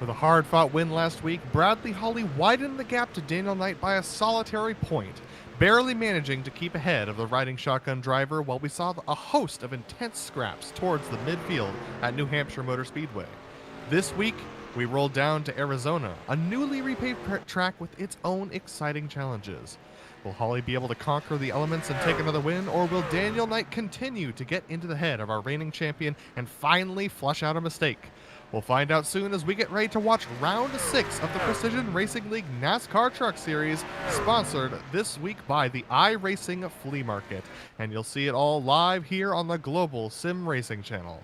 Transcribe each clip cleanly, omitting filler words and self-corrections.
With a hard-fought win last week, Bradley Hawley widened the gap to Daniel Knight by a solitary point, barely managing to keep ahead of the riding shotgun driver while we saw a host of intense scraps towards the midfield at New Hampshire Motor Speedway. This week, we rolled down to Arizona, a newly repaved track with its own exciting challenges. Will Hawley be able to conquer the elements and take another win, or will Daniel Knight continue to get into the head of our reigning champion and finally flush out a mistake? We'll find out soon as we get ready to watch Round 6 of the Precision Racing League NASCAR Truck Series, sponsored this week by the iRacing Flea Market. And you'll see it all live here on the Global SimRacing Channel.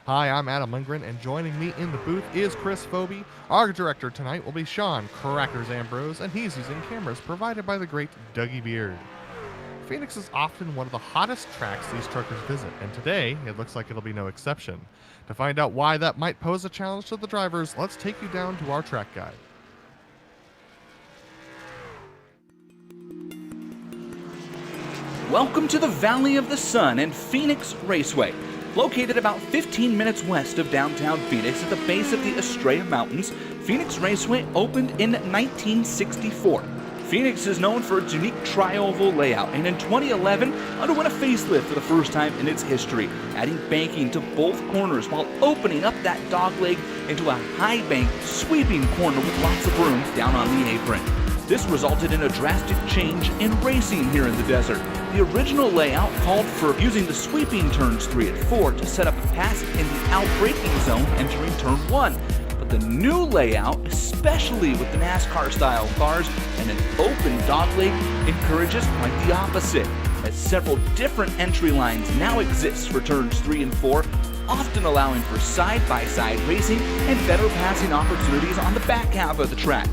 Hi, I'm Adam Lindgren, and joining me in the booth is Chris Phoebe. Our director tonight will be Sean Crackers Ambrose, and he's using cameras provided by the great Dougie Beard. Phoenix is often one of the hottest tracks these truckers visit, and today it looks like it'll be no exception. To find out why that might pose a challenge to the drivers, let's take you down to our track guide. Welcome to the Valley of the Sun and Phoenix Raceway. Located about 15 minutes west of downtown Phoenix at the base of the Estrella Mountains, Phoenix Raceway opened in 1964. Phoenix is known for its unique tri-oval layout, and in 2011 underwent a facelift for the first time in its history, adding banking to both corners while opening up that dogleg into a high bank sweeping corner with lots of room down on the apron. This resulted in a drastic change in racing here in the desert. The original layout called for using the sweeping turns 3 and 4 to set up a pass in the out-braking zone entering turn 1. But the new layout, especially with the NASCAR-style cars and an open dogleg, encourages quite the opposite, as several different entry lines now exist for turns 3 and 4, often allowing for side-by-side racing and better passing opportunities on the back half of the track.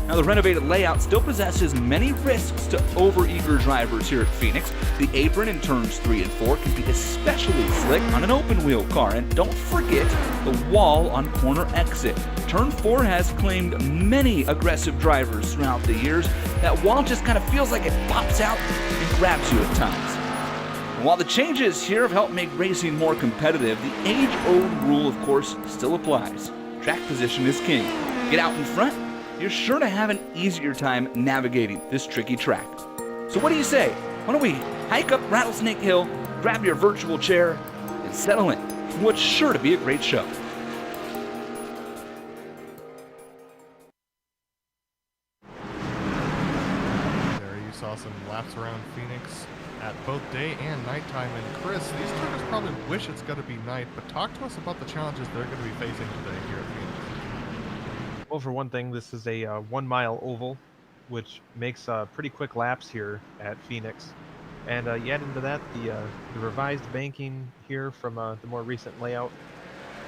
Now, the renovated layout still possesses many risks to over-eager drivers here at Phoenix. The apron in turns 3 and 4 can be especially slick on an open-wheel car, and don't forget the wall on corner exit. Turn 4 has claimed many aggressive drivers throughout the years. That wall just kind of feels like it pops out and grabs you at times. And while the changes here have helped make racing more competitive, the age-old rule, of course, still applies. Track position is king. Get out in front, you're sure to have an easier time navigating this tricky track. So what do you say? Why don't we hike up Rattlesnake Hill, grab your virtual chair, and settle in for what's sure to be a great show. There you saw some laps around Phoenix at both day and nighttime. And Chris, these truckers probably wish it's going to be night, but talk to us about the challenges they're going to be facing today here at Phoenix. Well, for one thing, this is a 1 mile oval, which makes pretty quick laps here at Phoenix. And you add into that the revised banking here from the more recent layout.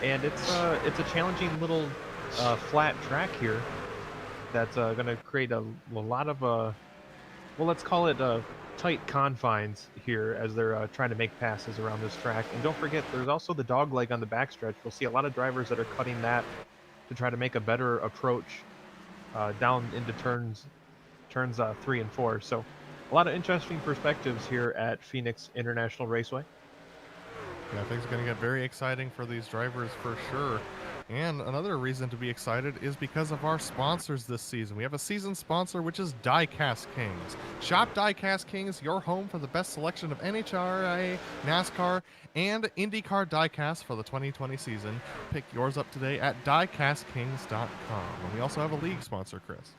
And it's a challenging little flat track here that's going to create a lot of, well, let's call it tight confines here as they're trying to make passes around this track. And don't forget, there's also the dog leg on the backstretch. You'll see a lot of drivers that are cutting that to try to make a better approach down into turns 3 and 4. So a lot of interesting perspectives here at Phoenix International Raceway. Yeah, things are going to get very exciting for these drivers for sure. And another reason to be excited is because of our sponsors this season. We have a season sponsor, which is Diecast Kings. Shop Diecast Kings, your home for the best selection of NHRA, NASCAR, and IndyCar diecast for the 2020 season. Pick yours up today at diecastkings.com. And we also have a league sponsor, Chris.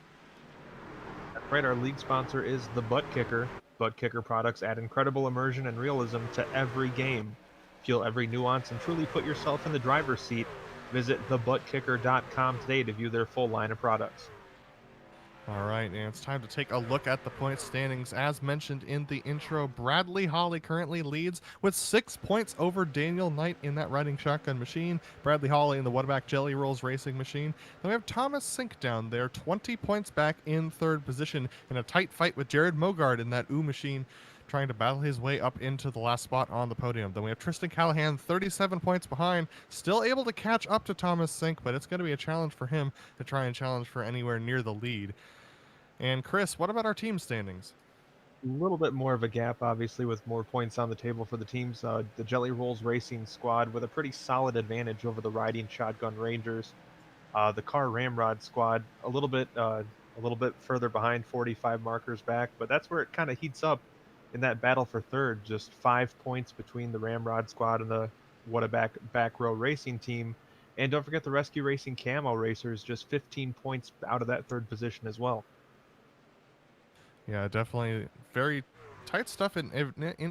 That's right, our league sponsor is the ButtKicker. ButtKicker products add incredible immersion and realism to every game. Feel every nuance and truly put yourself in the driver's seat. Visit thebuttkicker.com today to view their full line of products. All right, and it's time to take a look at the point standings. As mentioned in the intro, Bradley Hawley currently leads with 6 points over Daniel Knight in that riding shotgun machine. Bradley Hawley in the Whataback Jelly Rolls racing machine. Then we have Thomas Sink down there, 20 points back in third position in a tight fight with Jared Moguard in that ooh machine, trying to battle his way up into the last spot on the podium. Then we have Tristan Callahan, 37 points behind, still able to catch up to Thomas Sink, but it's going to be a challenge for him to try and challenge for anywhere near the lead. And Chris, what about our team standings? A little bit more of a gap, obviously, with more points on the table for the teams. The Jelly Rolls Racing squad with a pretty solid advantage over the Riding Shotgun Rangers. The car Ramrod squad a little bit further behind, 45 markers back, but that's where it kind of heats up in that battle for third. Just 5 points between the Ramrod squad and the What a Back Row Racing team. And don't forget the Rescue Racing Camo Racers, just 15 points out of that third position as well. Yeah, definitely very tight stuff in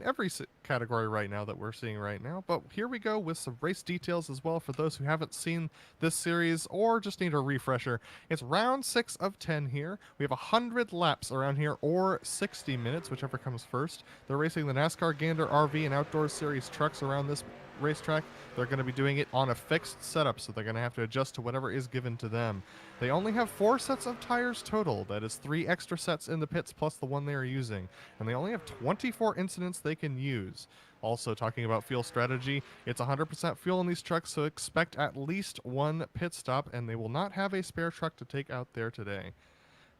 every category right now that we're seeing right now. But here we go with some race details as well for those who haven't seen this series or just need a refresher. It's round 6 of 10 here. We have 100 laps around here or 60 minutes, whichever comes first. They're racing the NASCAR Gander RV and Outdoor Series trucks around this racetrack. They're going to be doing it on a fixed setup, so they're going to have to adjust to whatever is given to them. They only have 4 sets of tires total. That is 3 extra sets in the pits plus the one they are using. And they only have 24 incidents they can use. Also, talking about fuel strategy, it's 100% fuel in these trucks, so expect at least 1 pit stop, and they will not have a spare truck to take out there today.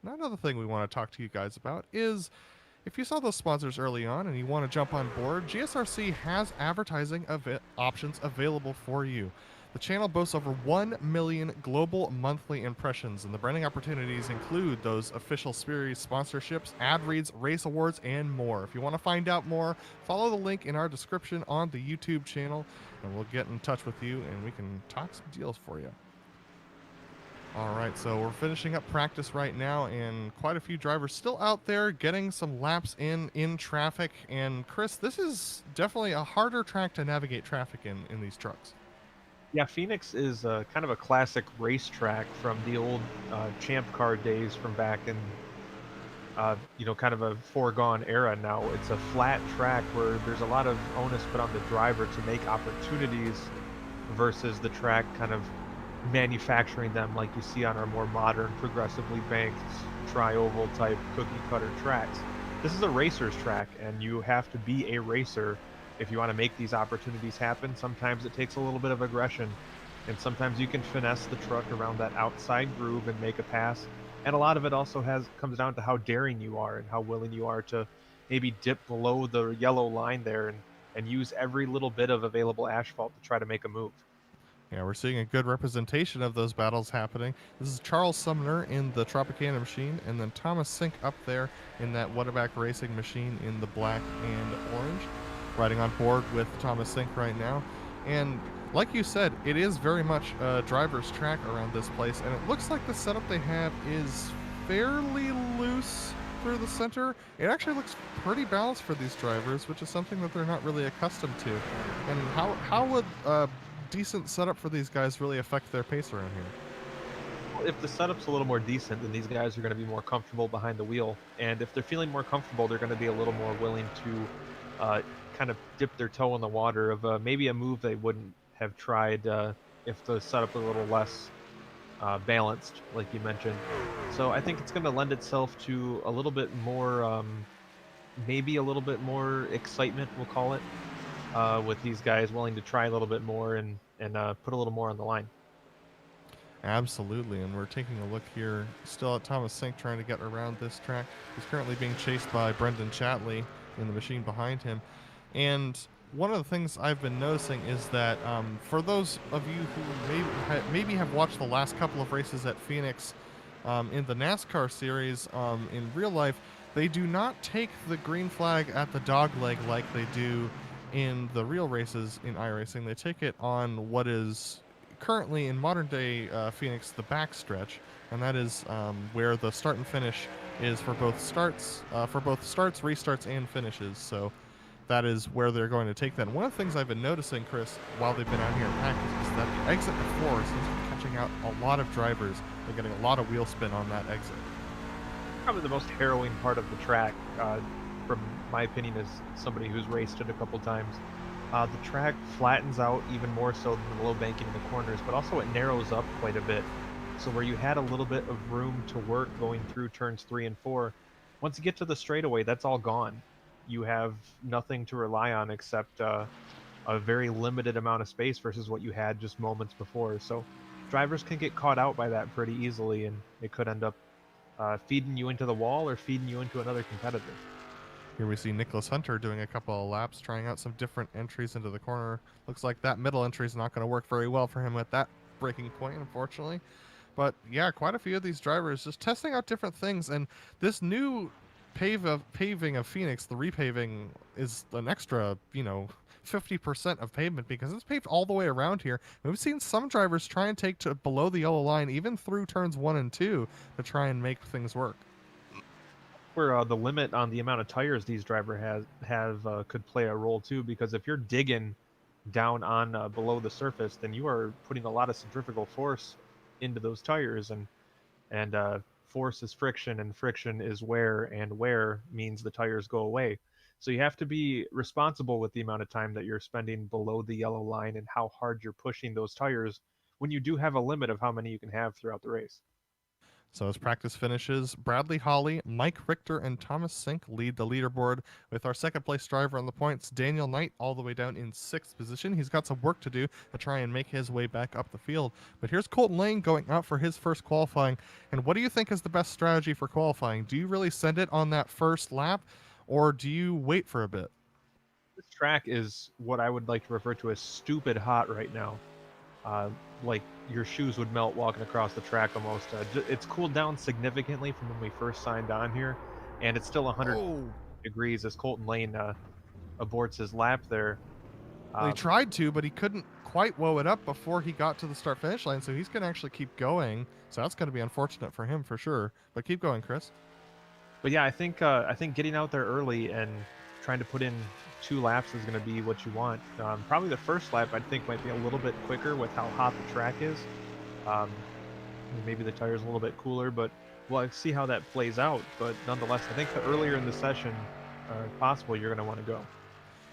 Now, another thing we want to talk to you guys about is if you saw those sponsors early on and you want to jump on board, GSRC has advertising options available for you. The channel boasts over 1 million global monthly impressions, and the branding opportunities include those official series sponsorships, ad reads, race awards, and more. If you want to find out more, follow the link in our description on the YouTube channel, and we'll get in touch with you and we can talk some deals for you. All right, so we're finishing up practice right now, and quite a few drivers still out there getting some laps in traffic. And Chris, this is definitely a harder track to navigate traffic in these trucks. Yeah, Phoenix is kind of a classic racetrack from the old Champ Car days from back in, kind of a foregone era now. It's a flat track where there's a lot of onus put on the driver to make opportunities versus the track kind of manufacturing them like you see on our more modern, progressively banked, tri-oval type cookie cutter tracks. This is a racer's track, and you have to be a racer if you want to make these opportunities happen. Sometimes it takes a little bit of aggression, and sometimes you can finesse the truck around that outside groove and make a pass. And a lot of it also comes down to how daring you are and how willing you are to maybe dip below the yellow line there and use every little bit of available asphalt to try to make a move. Yeah, we're seeing a good representation of those battles happening. This is Charles Sumner in the Tropicana machine, and then Thomas Sink up there in that Whataback Racing machine in the black and orange, riding on board with Thomas Sink right now. And like you said, it is very much a driver's track around this place, and it looks like the setup they have is fairly loose through the center. It actually looks pretty balanced for these drivers, which is something that they're not really accustomed to. And how would decent setup for these guys really affect their pace around here? If the setup's a little more decent, then these guys are going to be more comfortable behind the wheel. And if they're feeling more comfortable, they're going to be a little more willing to kind of dip their toe in the water of maybe a move they wouldn't have tried if the setup was a little less balanced, like you mentioned. So I think it's going to lend itself to a little bit more, maybe a little bit more excitement, we'll call it, with these guys willing to try a little bit more and put a little more on the line. Absolutely, and we're taking a look here still at Thomas Sink trying to get around this track. He's currently being chased by Brendon Chatley in the machine behind him. And one of the things I've been noticing is that for those of you who maybe have watched the last couple of races at Phoenix in the NASCAR series in real life, they do not take the green flag at the dogleg like they do in the real races in iRacing. They take it on what is currently in modern day Phoenix the backstretch, and that is where the start and finish is for both starts, restarts, and finishes. So that is where they're going to take that. And one of the things I've been noticing, Chris, while they've been out here in practice, is that the exit before seems to be catching out a lot of drivers. They're getting a lot of wheel spin on that exit. Probably the most harrowing part of the track, from my opinion, as somebody who's raced it a couple times. The track flattens out even more so than the low banking in the corners, but also it narrows up quite a bit. So where you had a little bit of room to work going through turns 3 and 4, once you get to the straightaway, that's all gone. You have nothing to rely on except a very limited amount of space versus what you had just moments before. So drivers can get caught out by that pretty easily, and it could end up feeding you into the wall or feeding you into another competitor. Here we see Nicholas Hunter doing a couple of laps, trying out some different entries into the corner. Looks like that middle entry is not going to work very well for him at that braking point, unfortunately. But yeah, quite a few of these drivers just testing out different things, and this new paving of Phoenix, the repaving, is an extra, 50% of pavement because it's paved all the way around here. And we've seen some drivers try and take to below the yellow line, even through turns 1 and 2, to try and make things work. Where the limit on the amount of tires these drivers could play a role too, because if you're digging down on below the surface, then you are putting a lot of centrifugal force into those tires, and force is friction, and friction is wear, and wear means the tires go away. So you have to be responsible with the amount of time that you're spending below the yellow line and how hard you're pushing those tires when you do have a limit of how many you can have throughout the race. So as practice finishes, Bradley Hawley, Mike Richter, and Thomas Sink lead the leaderboard, with our second place driver on the points, Daniel Knight, all the way down in 6th position. He's got some work to do to try and make his way back up the field. But here's Colton Lane going out for his first qualifying. And what do you think is the best strategy for qualifying? Do you really send it on that first lap, or do you wait for a bit? This track is what I would like to refer to as stupid hot right now. Like your shoes would melt walking across the track almost. It's cooled down significantly from when we first signed on here, and it's still 100 degrees as Colton Lane aborts his lap there. Well, he tried to, but he couldn't quite woe it up before he got to the start-finish line, so he's going to actually keep going. So that's going to be unfortunate for him for sure. But keep going, Chris. But yeah, I think getting out there early and trying to put in 2 laps is going to be what you want. Probably the first lap I think might be a little bit quicker with how hot the track is. Maybe the tire's a little bit cooler, but we'll see how that plays out. But nonetheless, I think the earlier in the session possible, you're going to want to go.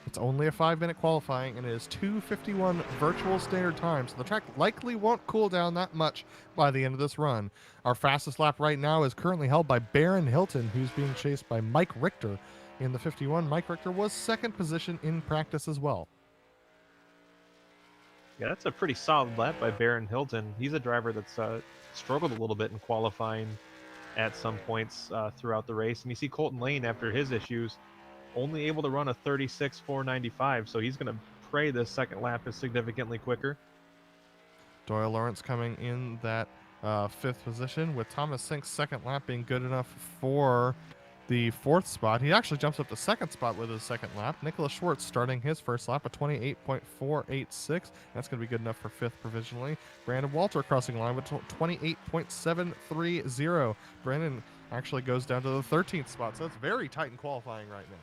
It's only a 5-minute qualifying, and it is 2:51 virtual standard time, so the track likely won't cool down that much by the end of this run. Our fastest lap right now is currently held by Barron Hilton, who's being chased by Mike Richter in the 51. Mike Richter was 2nd position in practice as well. Yeah, that's a pretty solid lap by Barron Hilton. He's a driver that's struggled a little bit in qualifying at some points throughout the race. And you see Colton Lane, after his issues, only able to run a 36.495, so he's going to pray this second lap is significantly quicker. Doyle Lawrence coming in that 5th position, with Thomas Sink's second lap being good enough for the 4th spot. He actually jumps up to 2nd spot with his second lap. Nicholas Schwartz starting his first lap at 28.486. That's going to be good enough for 5th provisionally. Brandon Walter crossing line with 28.730. Brandon actually goes down to the 13th spot, so it's very tight in qualifying right now.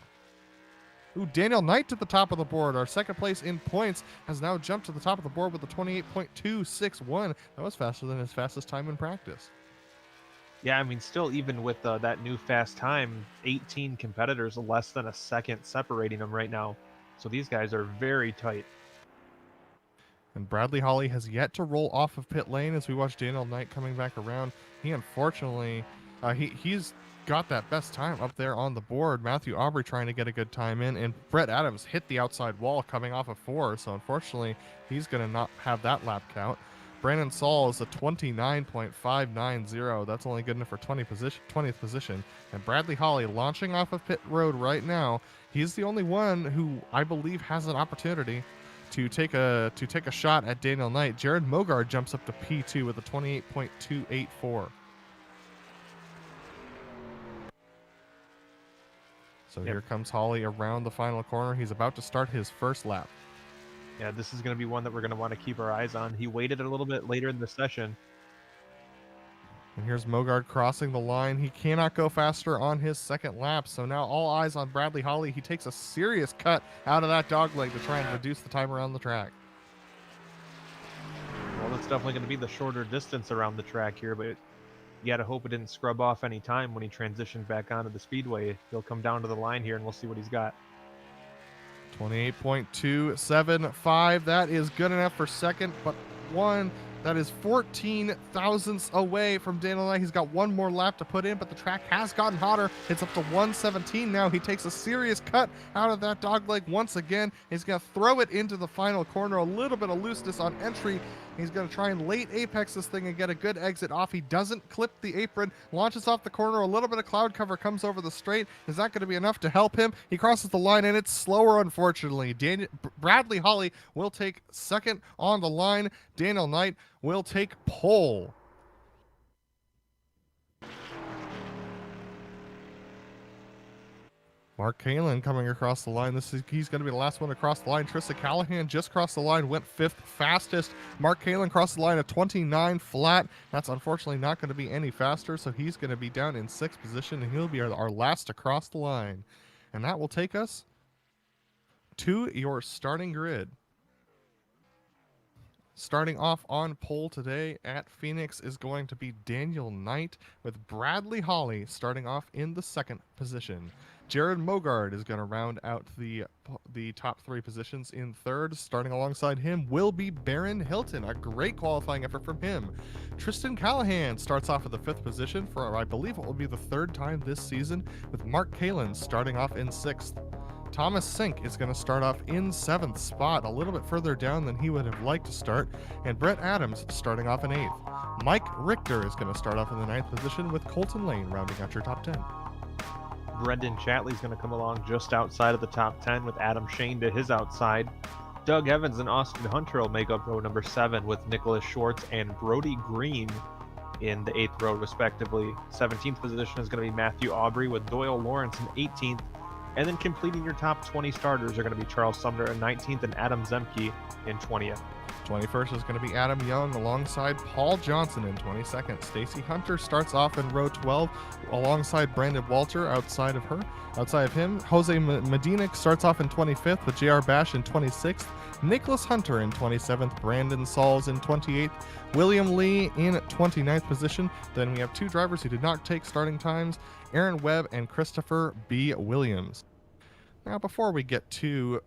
Ooh, Daniel Knight at the top of the board. Our second place in points has now jumped to the top of the board with a 28.261. That was faster than his fastest time in practice. Yeah, I mean, still, even with that new fast time, 18 competitors, less than a second separating them right now. So these guys are very tight. And Bradley Hawley has yet to roll off of pit lane as we watch Daniel Knight coming back around. He unfortunately, he's got that best time up there on the board. Matthew Aubrey trying to get a good time in, and Brett Adams hit the outside wall coming off of 4, so unfortunately he's going to not have that lap count. Brandon Saul is a 29.590. That's only good enough for 20th position. And Bradley Hawley launching off of pit road right now. He's the only one who I believe has an opportunity to take a shot at Daniel Knight. Jared Mogard jumps up to P2 with a 28.284. So Here comes Hawley around the final corner. He's about to start his first lap. Yeah, this is going to be one that we're going to want to keep our eyes on. He waited a little bit later in the session. And here's Moguard crossing the line. He cannot go faster on his second lap. So now all eyes on Bradley Hawley. He takes a serious cut out of that dogleg to try and reduce the time around the track. Well, that's definitely going to be the shorter distance around the track here, but you got to hope it didn't scrub off any time when he transitioned back onto the speedway. He'll come down to the line here and we'll see what he's got. 28.275. That is good enough for second, but that is 14 thousandths away from Daniel Knight. He's got one more lap to put in, but the track has gotten hotter. It's up to 117 now. He takes a serious cut out of that dogleg once again. He's going to throw it into the final corner. A little bit of looseness on entry. He's going to try and late apex this thing and get a good exit off. He doesn't clip the apron, launches off the corner. A little bit of cloud cover comes over the straight. Is that going to be enough to help him? He crosses the line, and it's slower, unfortunately. Bradley Hawley will take second on the line. Daniel Knight will take pole. Mark Kaelin coming across the line. He's going to be the last one to cross the line. Trista Callahan just crossed the line, went 5th fastest. Mark Kaelin crossed the line at 29 flat. That's unfortunately not going to be any faster, so he's going to be down in 6th position, and he'll be our last to cross the line. And that will take us to your starting grid. Starting off on pole today at Phoenix is going to be Daniel Knight, with Bradley Hawley starting off in the 2nd position. Jared Mogard is going to round out the top 3 positions in 3rd. Starting alongside him will be Barron Hilton, a great qualifying effort from him. Tristan Callahan starts off at the 5th position for, I believe, it will be the 3rd time this season, with Mark Kaelin starting off in 6th. Thomas Sink is going to start off in 7th spot, a little bit further down than he would have liked to start, and Brett Adams starting off in 8th. Mike Richter is going to start off in the 9th position, with Colton Lane rounding out your top 10. Brendon Chatley is going to come along just outside of the top 10 with Adam Shane to his outside. Doug Evans and Austin Hunter will make up row number 7 with Nicholas Schwartz and Brody Green in the 8th row respectively. 17th position is going to be Matthew Aubrey with Doyle Lawrence in 18th. And then completing your top 20 starters are going to be Charles Sumner in 19th and Adam Zemke in 20th. 21st is going to be Adam Young alongside Paul Johnson in 22nd. Stacy Hunter starts off in row 12 alongside Brandon Walter outside of him. Jose Medina starts off in 25th with JR Bash in 26th. Nicholas Hunter in 27th. Brandon Sauls in 28th. William Lee in 29th position. Then we have 2 drivers who did not take starting times, Aaron Webb and Christopher B. Williams. Now, before we get to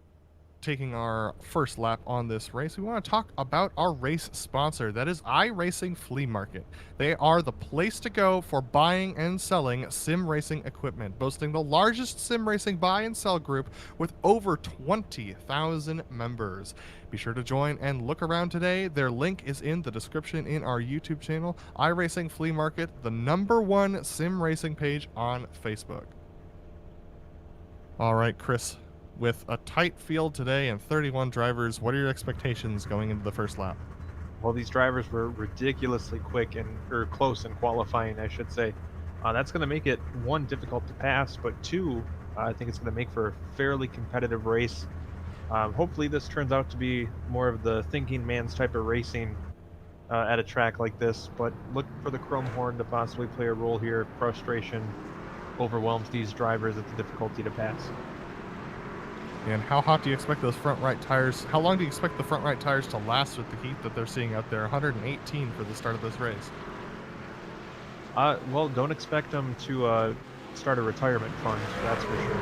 taking our first lap on this race, we want to talk about our race sponsor. That is iRacing Flea Market. They are the place to go for buying and selling sim racing equipment, boasting the largest sim racing buy and sell group with over 20,000 members. Be sure to join and look around today. Their link is in the description in our YouTube channel, iRacing Flea Market, the #1 sim racing page on Facebook. All right, Chris, with a tight field today and 31 drivers, what are your expectations going into the first lap? Well, these drivers were ridiculously quick or close in qualifying, I should say. That's going to make it, 1, difficult to pass, but 2, I think it's going to make for a fairly competitive race. Hopefully this turns out to be more of the thinking man's type of racing at a track like this, but look for the chrome horn to possibly play a role here. Frustration overwhelms these drivers at the difficulty to pass. And how hot do you expect those front right tires? How long do you expect the front right tires to last with the heat that they're seeing out there? 118 for the start of this race. Well, don't expect them to start a retirement fund, that's for sure.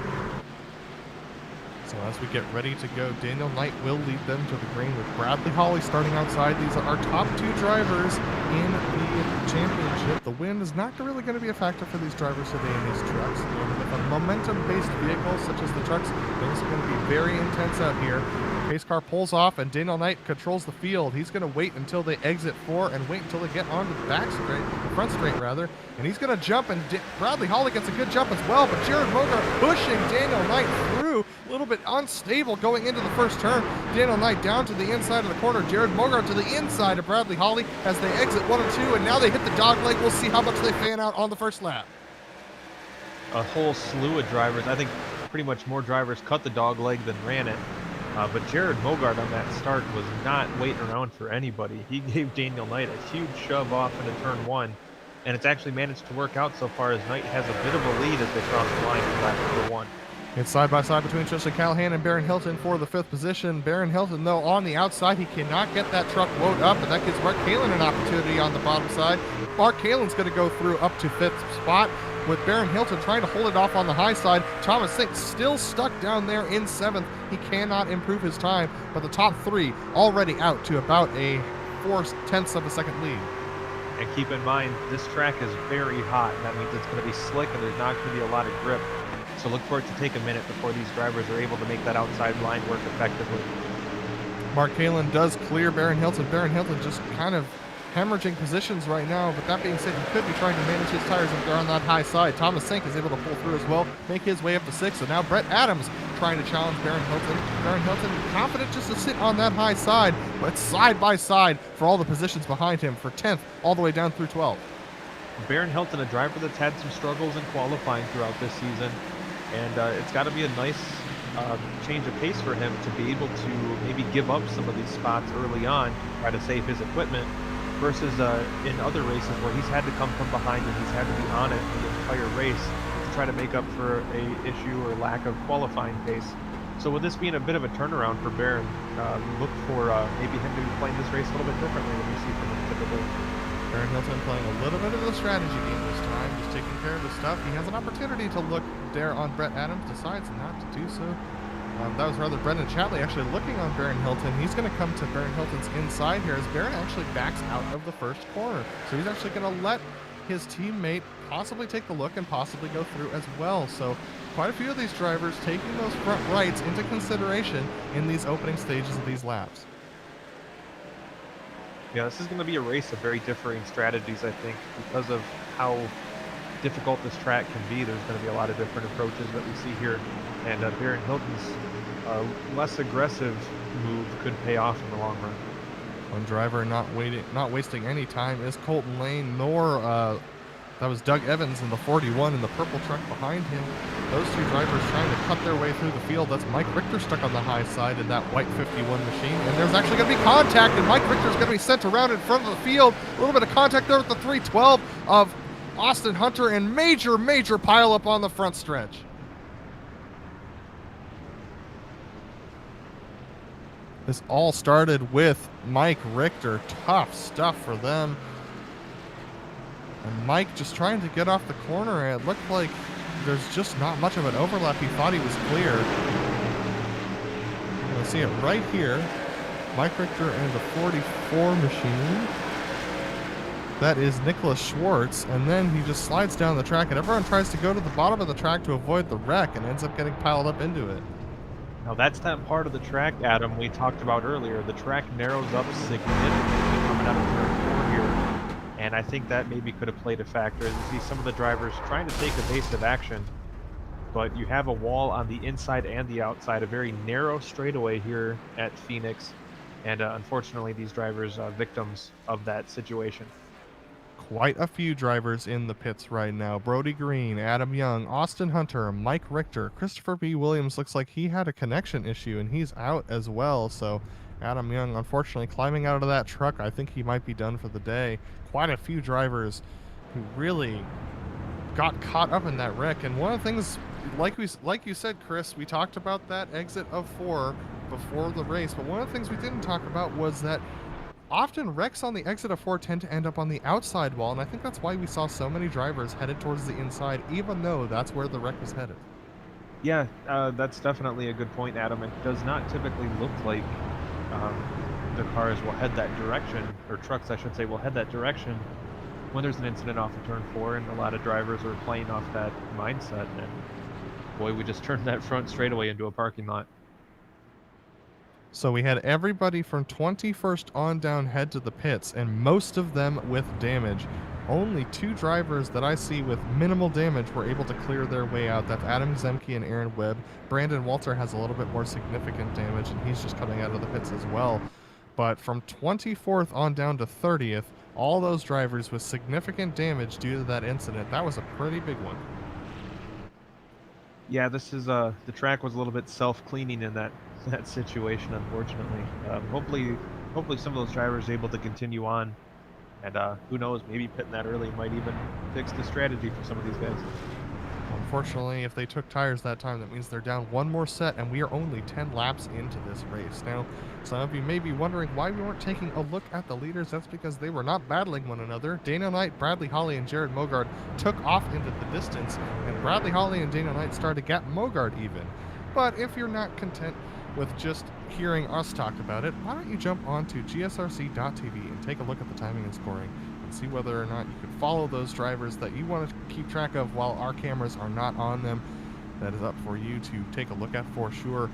So as we get ready to go, Daniel Knight will lead them to the green with Bradley Hawley starting outside. These are our top 2 drivers in the championship. The wind is not really going to be a factor for these drivers today in these trucks. And with a momentum-based vehicle such as the trucks, things are going to be very intense out here. The pace car pulls off and Daniel Knight controls the field. He's going to wait until they exit 4 and wait until they get onto the front straight rather. And he's going to jump, and Bradley Hawley gets a good jump as well, but Jared Mogart pushing Daniel Knight through. A little bit unstable going into the first turn. Daniel Knight down to the inside of the corner. Jared Mogart to the inside of Bradley Hawley as they exit 1 and 2, and now they hit the dog leg. We'll see how much they fan out on the first lap. A whole slew of drivers. I think pretty much more drivers cut the dog leg than ran it. But Jared Mogart on that start was not waiting around for anybody. He gave Daniel Knight a huge shove off into turn 1, and it's actually managed to work out so far as Knight has a bit of a lead as they cross the line for lap number 1. It's side by side between Tristan Callahan and Barron Hilton for the 5th position. Barron Hilton, though, on the outside, he cannot get that truck load up, but that gives Mark Kaelin an opportunity on the bottom side. Mark Kaelin's going to go through up to 5th spot, with Barron Hilton trying to hold it off on the high side. Thomas Sink still stuck down there in 7th. He cannot improve his time, but the top 3 already out to about a 4/10 of a second lead. And keep in mind, this track is very hot. That means it's going to be slick and there's not going to be a lot of grip. So look for it to take a minute before these drivers are able to make that outside line work effectively. Mark Kaelin does clear Barron Hilton. Barron Hilton just kind of hemorrhaging positions right now, but that being said, he could be trying to manage his tires if they're on that high side. Thomas Sink is able to pull through as well, make his way up to 6th. So now Brett Adams trying to challenge Barron Hilton. Barron Hilton confident just to sit on that high side, but side by side for all the positions behind him for 10th all the way down through 12th. Barron Hilton, a driver that's had some struggles in qualifying throughout this season. And it's got to be a nice change of pace for him to be able to maybe give up some of these spots early on to try to save his equipment versus in other races where he's had to come from behind and he's had to be on it the entire race to try to make up for a issue or lack of qualifying pace. So with this being a bit of a turnaround for Barron, look for maybe him to be playing this race a little bit differently than we see from him typically. Barron Hilton playing a little bit of the strategy game this time, just taking care of his stuff. He has an opportunity to look there on Brett Adams, decides not to do so. That was rather Brendon Chatley actually looking on Barron Hilton. He's going to come to Barron Hilton's inside here as Barron actually backs out of the first corner. So he's actually going to let his teammate possibly take the look and possibly go through as well. So quite a few of these drivers taking those front rights into consideration in these opening stages of these laps. Yeah, this is going to be a race of very differing strategies, I think, because of how difficult this track can be. There's going to be a lot of different approaches that we see here, and Barron Hilton's less aggressive move could pay off in the long run. One driver not wasting any time is Colton Lane, nor that was Doug Evans in the 41 in the purple truck behind him. Those two drivers trying to cut their way through the field. That's Mike Richter stuck on the high side in that white 51 machine. And there's actually going to be contact, and Mike Richter's going to be sent around in front of the field. A little bit of contact there with the 312 of Austin Hunter, and major pile up on the front stretch. This all started with Mike Richter. Tough stuff for them. And Mike just trying to get off the corner, and it looked like there's just not much of an overlap. He thought he was clear. You're going to see it right here. Mike Richter and the 44 machine. That is Nicholas Schwartz, and then he just slides down the track, and everyone tries to go to the bottom of the track to avoid the wreck and ends up getting piled up into it. Now that's that part of the track, Adam, we talked about earlier. The track narrows up significantly coming out of turn 4 here, and I think that maybe could have played a factor. You see some of the drivers trying to take evasive action, but you have a wall on the inside and the outside, a very narrow straightaway here at Phoenix, and unfortunately these drivers are victims of that situation. Quite a few drivers in the pits right now. Brody Green, Adam Young, Austin Hunter, Mike Richter, Christopher B. Williams looks like he had a connection issue and he's out as well. So Adam Young, unfortunately, climbing out of that truck, I think he might be done for the day. Quite a few drivers who really got caught up in that wreck. And one of the things, like you said, Chris, we talked about that exit of 4 before the race, but one of the things we didn't talk about was that often wrecks on the exit of 4 tend to end up on the outside wall, and I think that's why we saw so many drivers headed towards the inside, even though that's where the wreck was headed. Yeah, that's definitely a good point, Adam. It does not typically look like the cars will head that direction, or trucks, I should say, will head that direction when there's an incident off of turn 4, and a lot of drivers are playing off that mindset, and boy, we just turned that front straightaway into a parking lot. So we had everybody from 21st on down head to the pits, and most of them with damage. Only 2 drivers that I see with minimal damage were able to clear their way out. That's Adam Zemke and Aaron Webb. Brandon Walter has a little bit more significant damage, and he's just coming out of the pits as well. But from 24th on down to 30th, all those drivers with significant damage due to that incident. That was a pretty big one. Yeah, this is the track was a little bit self-cleaning in that situation, unfortunately. Hopefully some of those drivers are able to continue on, and who knows, maybe pitting that early might even fix the strategy for some of these guys. Unfortunately, if they took tires that time, that means they're down one more set, and we are only 10 laps into this race. Now, some of you may be wondering why we weren't taking a look at the leaders. That's because they were not battling one another. Daniel Knight, Bradley Hawley, and Jared Mogard took off into the distance, and Bradley Hawley and Daniel Knight started to get Mogard even. But if you're not content with just hearing us talk about it, why don't you jump onto GSRC.tv and take a look at the timing and scoring and see whether or not you can follow those drivers that you want to keep track of while our cameras are not on them. That is up for you to take a look at for sure.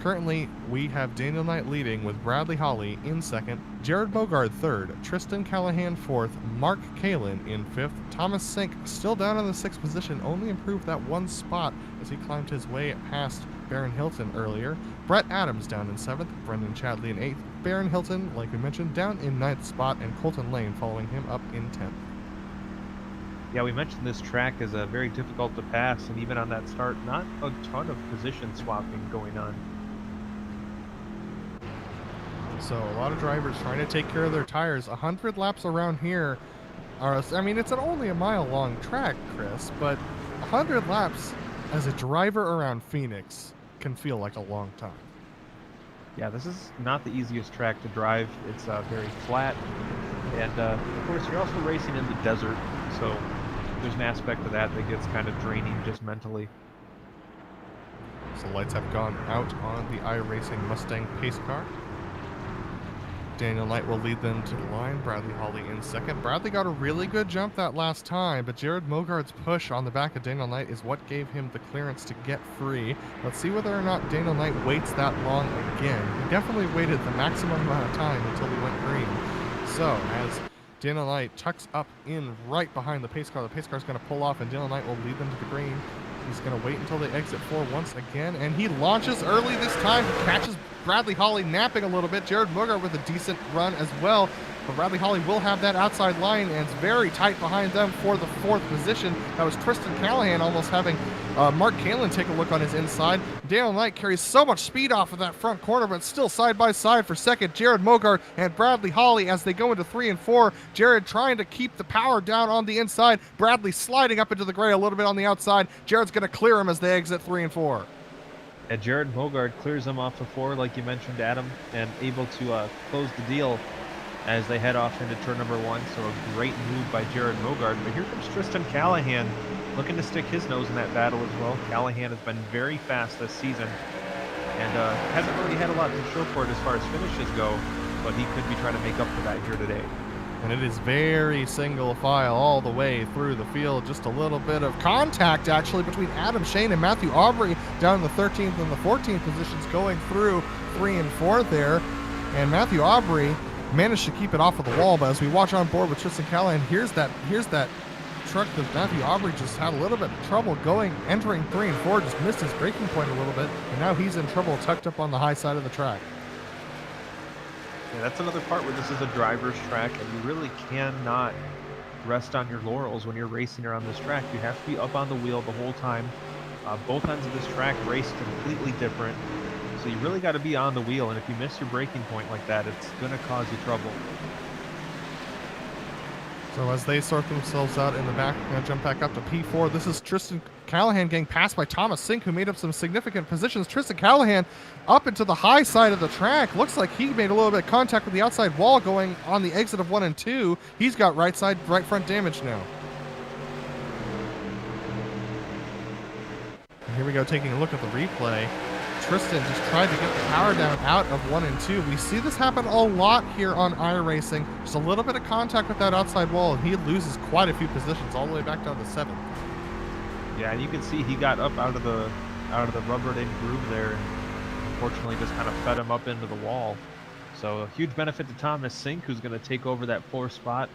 Currently, we have Daniel Knight leading with Bradley Hawley in second, Jared Mogard third, Tristan Callahan fourth, Mark Kaelin in fifth, Thomas Sink still down in the 6th position, only improved that 1 spot as he climbed his way past Barron Hilton earlier. Brett Adams down in 7th, Brendon Chatley in 8th, Barron Hilton, like we mentioned, down in 9th spot, and Colton Lane following him up in 10th. Yeah, we mentioned this track is very difficult to pass, and even on that start, not a ton of position swapping going on. So a lot of drivers trying to take care of their tires. 100 laps around here are, I mean, it's only a mile-long track, Chris, but 100 laps as a driver around Phoenix can feel like a long time. Yeah, this is not the easiest track to drive. It's very flat, and of course, you're also racing in the desert, so there's an aspect of that gets kind of draining just mentally. So lights have gone out on the iRacing Mustang pace car. Daniel Knight will lead them to the line. Bradley Hawley in second. Bradley got a really good jump that last time, but Jared Mogard's push on the back of Daniel Knight is what gave him the clearance to get free. Let's see whether or not Daniel Knight waits that long again. He definitely waited the maximum amount of time until he went green. So as Daniel Knight tucks up in right behind the pace car is going to pull off, and Daniel Knight will lead them to the green. He's going to wait until they exit 4 once again, and he launches early this time. He catches Bradley Hawley napping a little bit. Jared Moguard with a decent run as well. But Bradley Hawley will have that outside line, and it's very tight behind them for the 4th position. That was Tristan Callahan almost having Mark Kaelin take a look on his inside. Daniel Knight carries so much speed off of that front corner, but still side by side for second. Jared Moguard and Bradley Hawley as they go into 3 and 4. Jared trying to keep the power down on the inside. Bradley sliding up into the gray a little bit on the outside. Jared's going to clear him as they exit 3 and 4. And Jared Mogart clears them off the 4, like you mentioned, Adam, and able to close the deal as they head off into turn number 1. So a great move by Jared Mogart. But here comes Tristan Callahan looking to stick his nose in that battle as well. Callahan has been very fast this season and hasn't really had a lot to show for it as far as finishes go, but he could be trying to make up for that here today. And it is very single file all the way through the field. Just a little bit of contact, actually, between Adam Shane and Matthew Aubrey down in the 13th and the 14th positions going through 3 and 4 there. And Matthew Aubrey managed to keep it off of the wall, but as we watch on board with Tristan Callahan, here's that truck that Matthew Aubrey just had a little bit of trouble entering 3 and 4, just missed his braking point a little bit, and now he's in trouble tucked up on the high side of the track. Yeah, that's another part where this is a driver's track, and you really cannot rest on your laurels when you're racing around this track. You have to be up on the wheel the whole time. Both ends of this track race completely different, so you really got to be on the wheel, and if you miss your braking point like that, it's going to cause you trouble. So as they sort themselves out in the back, we're going to jump back up to P4. This is Tristan Callahan getting passed by Thomas Sink, who made up some significant positions. Tristan Callahan up into the high side of the track. Looks like he made a little bit of contact with the outside wall going on the exit of 1 and 2. He's got right front damage now. And here we go, taking a look at the replay. Tristan just tried to get the power down out of 1 and 2. We see this happen a lot here on iRacing. Just a little bit of contact with that outside wall, and he loses quite a few positions all the way back down to 7th. Yeah, and you can see he got up out of the rubbered-in groove there, and unfortunately just kind of fed him up into the wall. So a huge benefit to Thomas Sink, who's going to take over that 4th spot.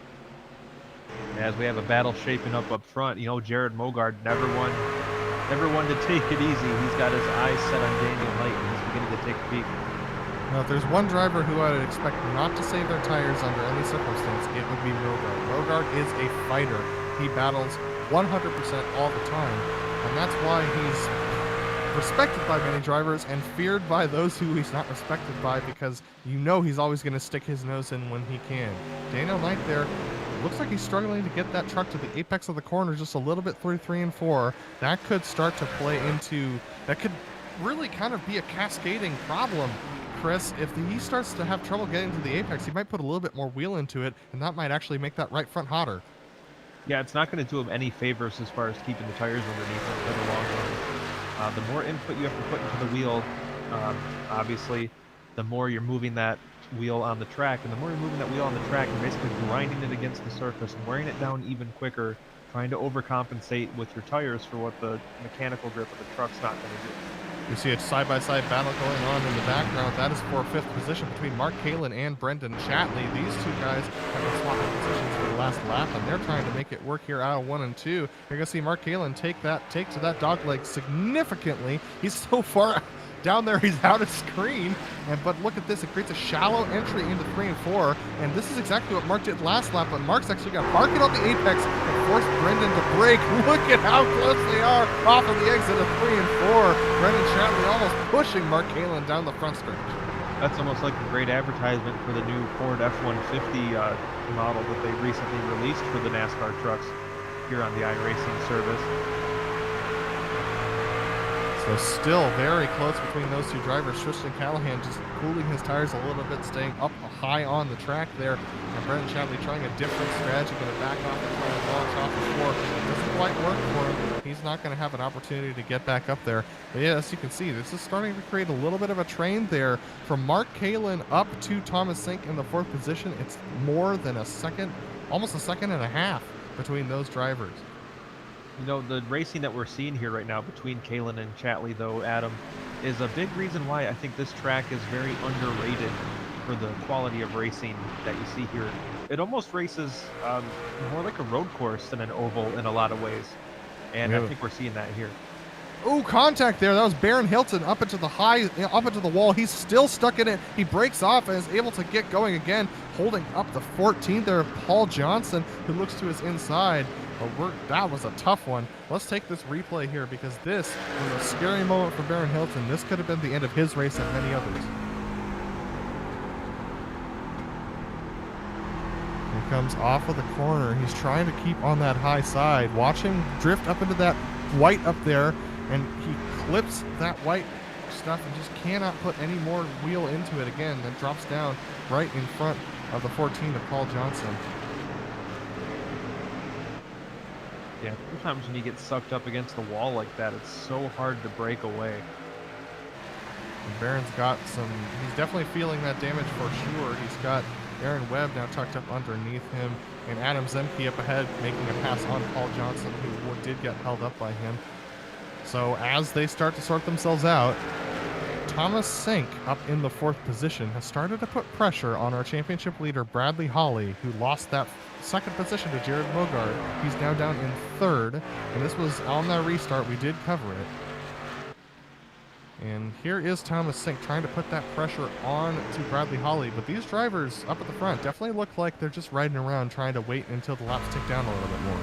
As we have a battle shaping up front, you know, Jared Moguard never one to take it easy. He's got his eyes set on Daniel Knight, and he's beginning to take a peek. Now, if there's one driver who I would expect not to save their tires under any circumstance, it would be Mogart. Mogart is a fighter. He battles 100% all the time, and that's why he's respected by many drivers and feared by those who he's not respected by, because you know he's always going to stick his nose in when he can. Daniel Knight there looks like he's struggling to get that truck to the apex of the corner just a little bit through 3 and 4. That could start to play into, that could really kind of be a cascading problem, Chris. If he starts to have trouble getting to the apex, he might put a little bit more wheel into it, and that might actually make that right front hotter. Yeah, it's not going to do him any favors as far as keeping the tires underneath him for the long run. The more input you have to put into the wheel, obviously, the more you're moving that wheel on the track, and the more you're moving that wheel on the track, you're basically grinding it against the surface and wearing it down even quicker, trying to overcompensate with your tires for what the mechanical grip of the truck's not going to do. You see a side-by-side battle going on in the background. That is for 5th position between Mark Kaelin and Brendon Chatley. These two guys have been swapping positions for the last lap, and they're trying to make it work here out of 1 and 2. You're going to see Mark Kaelin take to that dog leg significantly. He's so far down there. He's out of screen. But look at this. It creates a shallow entry into 3 and 4. And this is exactly what Mark did last lap. But Mark's actually got to park it on the apex and force Brendon to brake. Look at how close they are off of the exit of 3 and 4. Brendon Chatley almost pushing Mark Kaelin down the front stretch. That's almost like a great advertisement for the new Ford F-150 model that they recently released for the NASCAR trucks here on the iRacing service. So still very close between those two drivers. Tristan Callahan just cooling his tires a little bit, staying up high on the track there. And Brendon Chatley trying a different strategy, going to back off and try to launch off the floor. It doesn't quite work for him. He's not going to have an opportunity to get back up there. But yeah, as you can see, this is starting to create a little bit of a train there. From Mark Kaelin up to Thomas Sink in the 4th position, it's more than a second, almost a second and a half between those drivers. You know, the racing that we're seeing here right now between Kaelin and Chatley, though, Adam, is a big reason why I think this track is very underrated for the quality of racing that you see here. It almost races more like a road course than an oval in a lot of ways, and I think we're seeing that here. Oh, contact there. That was Barron Hilton up into the wall. He's still stuck in it. He breaks off and is able to get going again, holding up the 14th there. Paul Johnson, who looks to his inside. But that was a tough one. Let's take this replay here because this was a scary moment for Barron Hilton. This could have been the end of his race and many others. He comes off of the corner. He's trying to keep on that high side. Watch him drift up into that white up there, and he clips that white stuff and just cannot put any more wheel into it again. Then drops down right in front of the 14 of Paul Johnson. Yeah, sometimes when you get sucked up against the wall like that, it's so hard to break away. And Barron's got he's definitely feeling that damage for sure. He's got Aaron Webb now tucked up underneath him, and Adam Zemke up ahead making a pass on Paul Johnson, who did get held up by him. So as they start to sort themselves out, Thomas Sink up in the 4th position has started to put pressure on our championship leader Bradley Hawley, who lost that 2nd position to Jared Mogart. He's now down in 3rd, and this was on that restart. We did cover it. And here is Thomas Sink trying to put that pressure on to Bradley Hawley, but these drivers up at the front definitely look like they're just riding around trying to wait until the laps tick down a little bit more.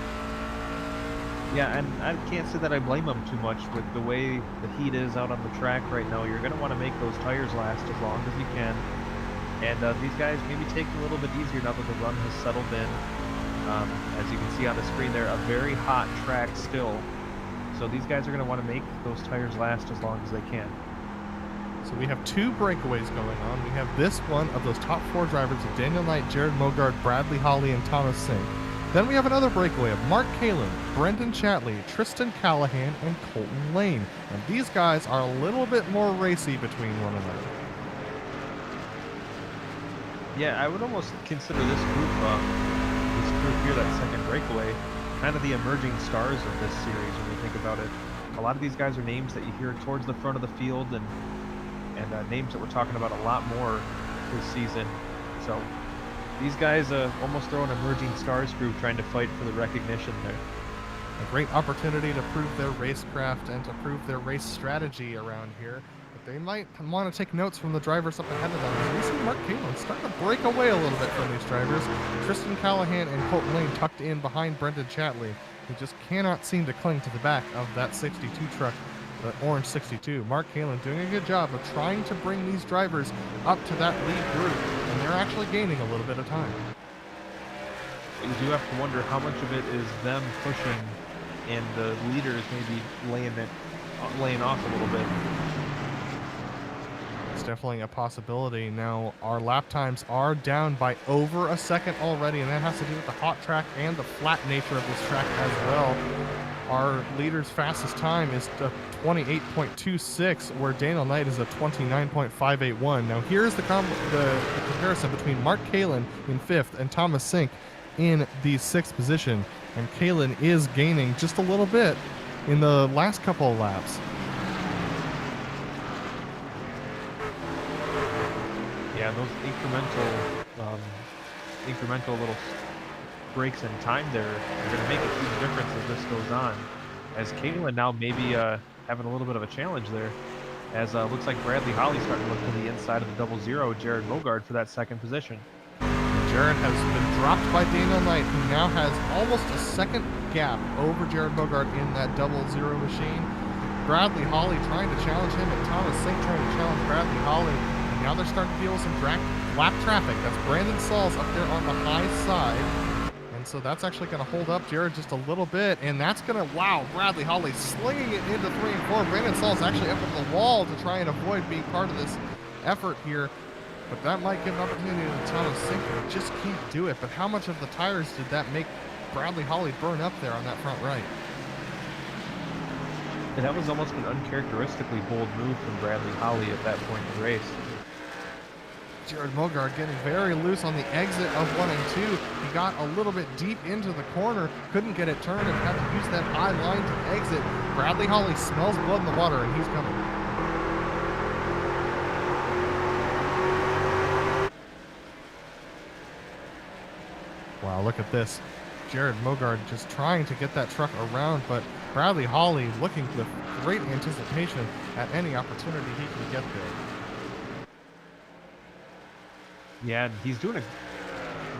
Yeah, and I can't say that I blame them too much with the way the heat is out on the track right now. You're going to want to make those tires last as long as you can. And these guys maybe take it a little bit easier now that the run has settled in. As you can see on the screen there, a very hot track still. So these guys are going to want to make those tires last as long as they can. So we have 2 breakaways going on. We have this one of those top 4 drivers of Daniel Knight, Jared Mogart, Bradley Hawley, and Thomas Sink. Then we have another breakaway of Mark Kaelin, Brendon Chatley, Tristan Callahan, and Colton Lane. And these guys are a little bit more racy between one another. Yeah, I would almost consider this group here, that 2nd breakaway, kind of the emerging stars of this series when you think about it. A lot of these guys are names that you hear towards the front of the field and names that we're talking about a lot more this season. So these guys almost throw an emerging stars group trying to fight for the recognition there. A great opportunity to prove their racecraft and to prove their race strategy around here. But they might want to take notes from the drivers up ahead of them. We see Mark Kaelin starting to break away a little bit from these drivers. Tristan Callahan and Colton Lane tucked in behind Brendon Chatley, who just cannot seem to cling to the back of that 62 truck, the orange 62. Mark Kaelin doing a good job of trying to bring these drivers up to that lead group, and they're actually gaining a little bit of time. But you do have to wonder how much of it is them pushing and the leaders maybe laying off a little bit. It's definitely a possibility. Now, our lap times are down by over a second already, and that has to do with the hot track and the flat nature of this track as well. Our leader's fastest time is 28.26, where Daniel Knight is a 29.581. Now, here's the comparison between Mark Kaelin in 5th and Thomas Sink in the 6th position. And Kaelin is gaining just a little bit in the last couple of laps. Yeah, those incremental little breaks in time there are going to make a huge difference as this goes on. As Kaelin now maybe having a little bit of a challenge there. as looks like Bradley Hawley starting to look to the inside of the double zero, Jared Mogard, for that second position. Jared has been dropped by Daniel Knight, who now has almost a second gap over Jared Mogart in that double zero machine. Bradley Hawley trying to challenge him, and Thomas Sink trying to challenge Bradley Hawley. And now they're starting to deal with some lap traffic. That's Brandon Sauls up there on the high side. And so that's actually going to hold up Jared just a little bit. And that's going to, wow, Bradley Hawley slinging it into 3 and 4. Brandon Sauls actually up on the wall to try and avoid being part of this effort here. But that might give an opportunity to Thomas Sink. He just can't do it. But how much of the tires did that make Bradley Hawley burn up there on that front right? And that was almost an uncharacteristically bold move from Bradley Hawley at that point in the race. Jared Mogart getting very loose on the exit of 1 and 2. He got a little bit deep into the corner, couldn't get it turned, and had to use that high line to exit. Bradley Hawley smells blood in the water, and he's coming. Wow, look at this. Jared Mogart just trying to get that truck around, but Bradley Hawley looking with great anticipation at any opportunity he can get there. Yeah, and he's doing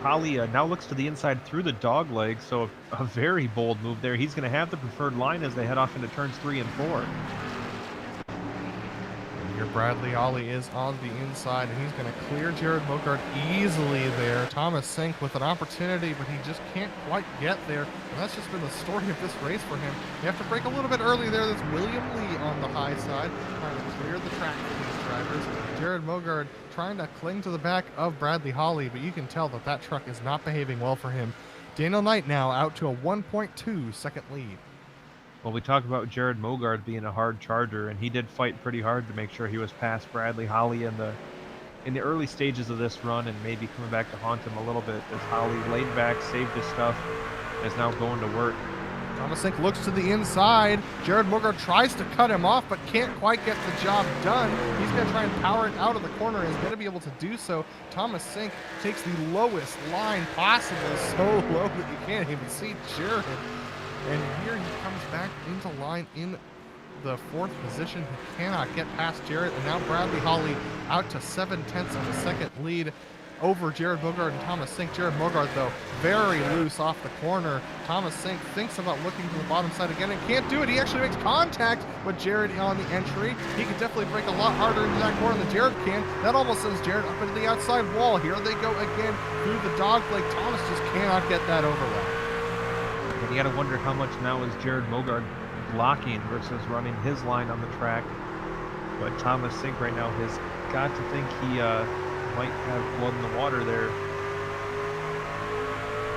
Hawley now looks to the inside through the dog leg, so a very bold move there. He's going to have the preferred line as they head off into turns 3 and 4. Here Bradley Hawley is on the inside, and he's going to clear Jared Mogart easily there. Thomas Sink with an opportunity, but he just can't quite get there. And that's just been the story of this race for him. You have to break a little bit early there. That's William Lee on the high side, trying to clear the track for these drivers. Jared Mogart trying to cling to the back of Bradley Hawley, but you can tell that that truck is not behaving well for him. Daniel Knight now out to a 1.2 second lead. Well, we talk about Jared Mogard being a hard charger, and he did fight pretty hard to make sure he was past Bradley Hawley in the early stages of this run, and maybe coming back to haunt him a little bit as Hawley laid back, saved his stuff, and is now going to work. Thomas Sink looks to the inside. Jared Mogart tries to cut him off, but can't quite get the job done. He's going to try and power it out of the corner, and is going to be able to do so. Thomas Sink takes the lowest line possible, so low that you can't even see Jared. And here he comes back into line in the 4th position. He cannot get past Jared, and now Bradley Hawley out to 7/10 of a second lead over Jared Mogart and Thomas Sink. Jared Mogart, though, very loose off the corner. Thomas Sink thinks about looking to the bottom side again and can't do it. He actually makes contact with Jared on the entry. He can definitely break a lot harder into that corner than Jared can. That almost sends Jared up into the outside wall. Here they go again through the dogleg. Thomas just cannot get that overlap. And you got to wonder how much now is Jared Mogard blocking versus running his line on the track. But Thomas Sink right now has got to think he might have blood in the water there.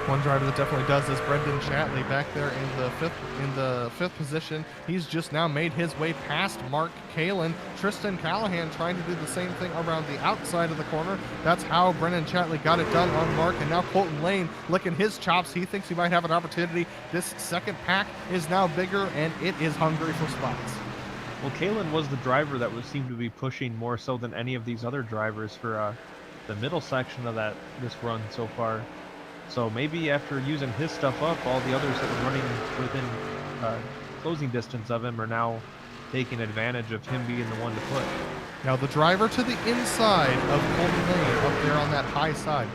One driver that definitely does is Brendon Chatley back there in the fifth position. He's just now made his way past Mark Kaelin. Tristan Callahan trying to do the same thing around the outside of the corner. That's how Brendon Chatley got it done on Mark. And now Colton Lane licking his chops. He thinks he might have an opportunity. This second pack is now bigger, and it is hungry for spots. Well, Kaelin was the driver that seemed to be pushing more so than any of these other drivers for the middle section of this run so far. So maybe after using his stuff up, all the others that were running within closing distance of him are now taking advantage of him being the one to push. Now the driver to the inside of Colton Lane up there on that high side.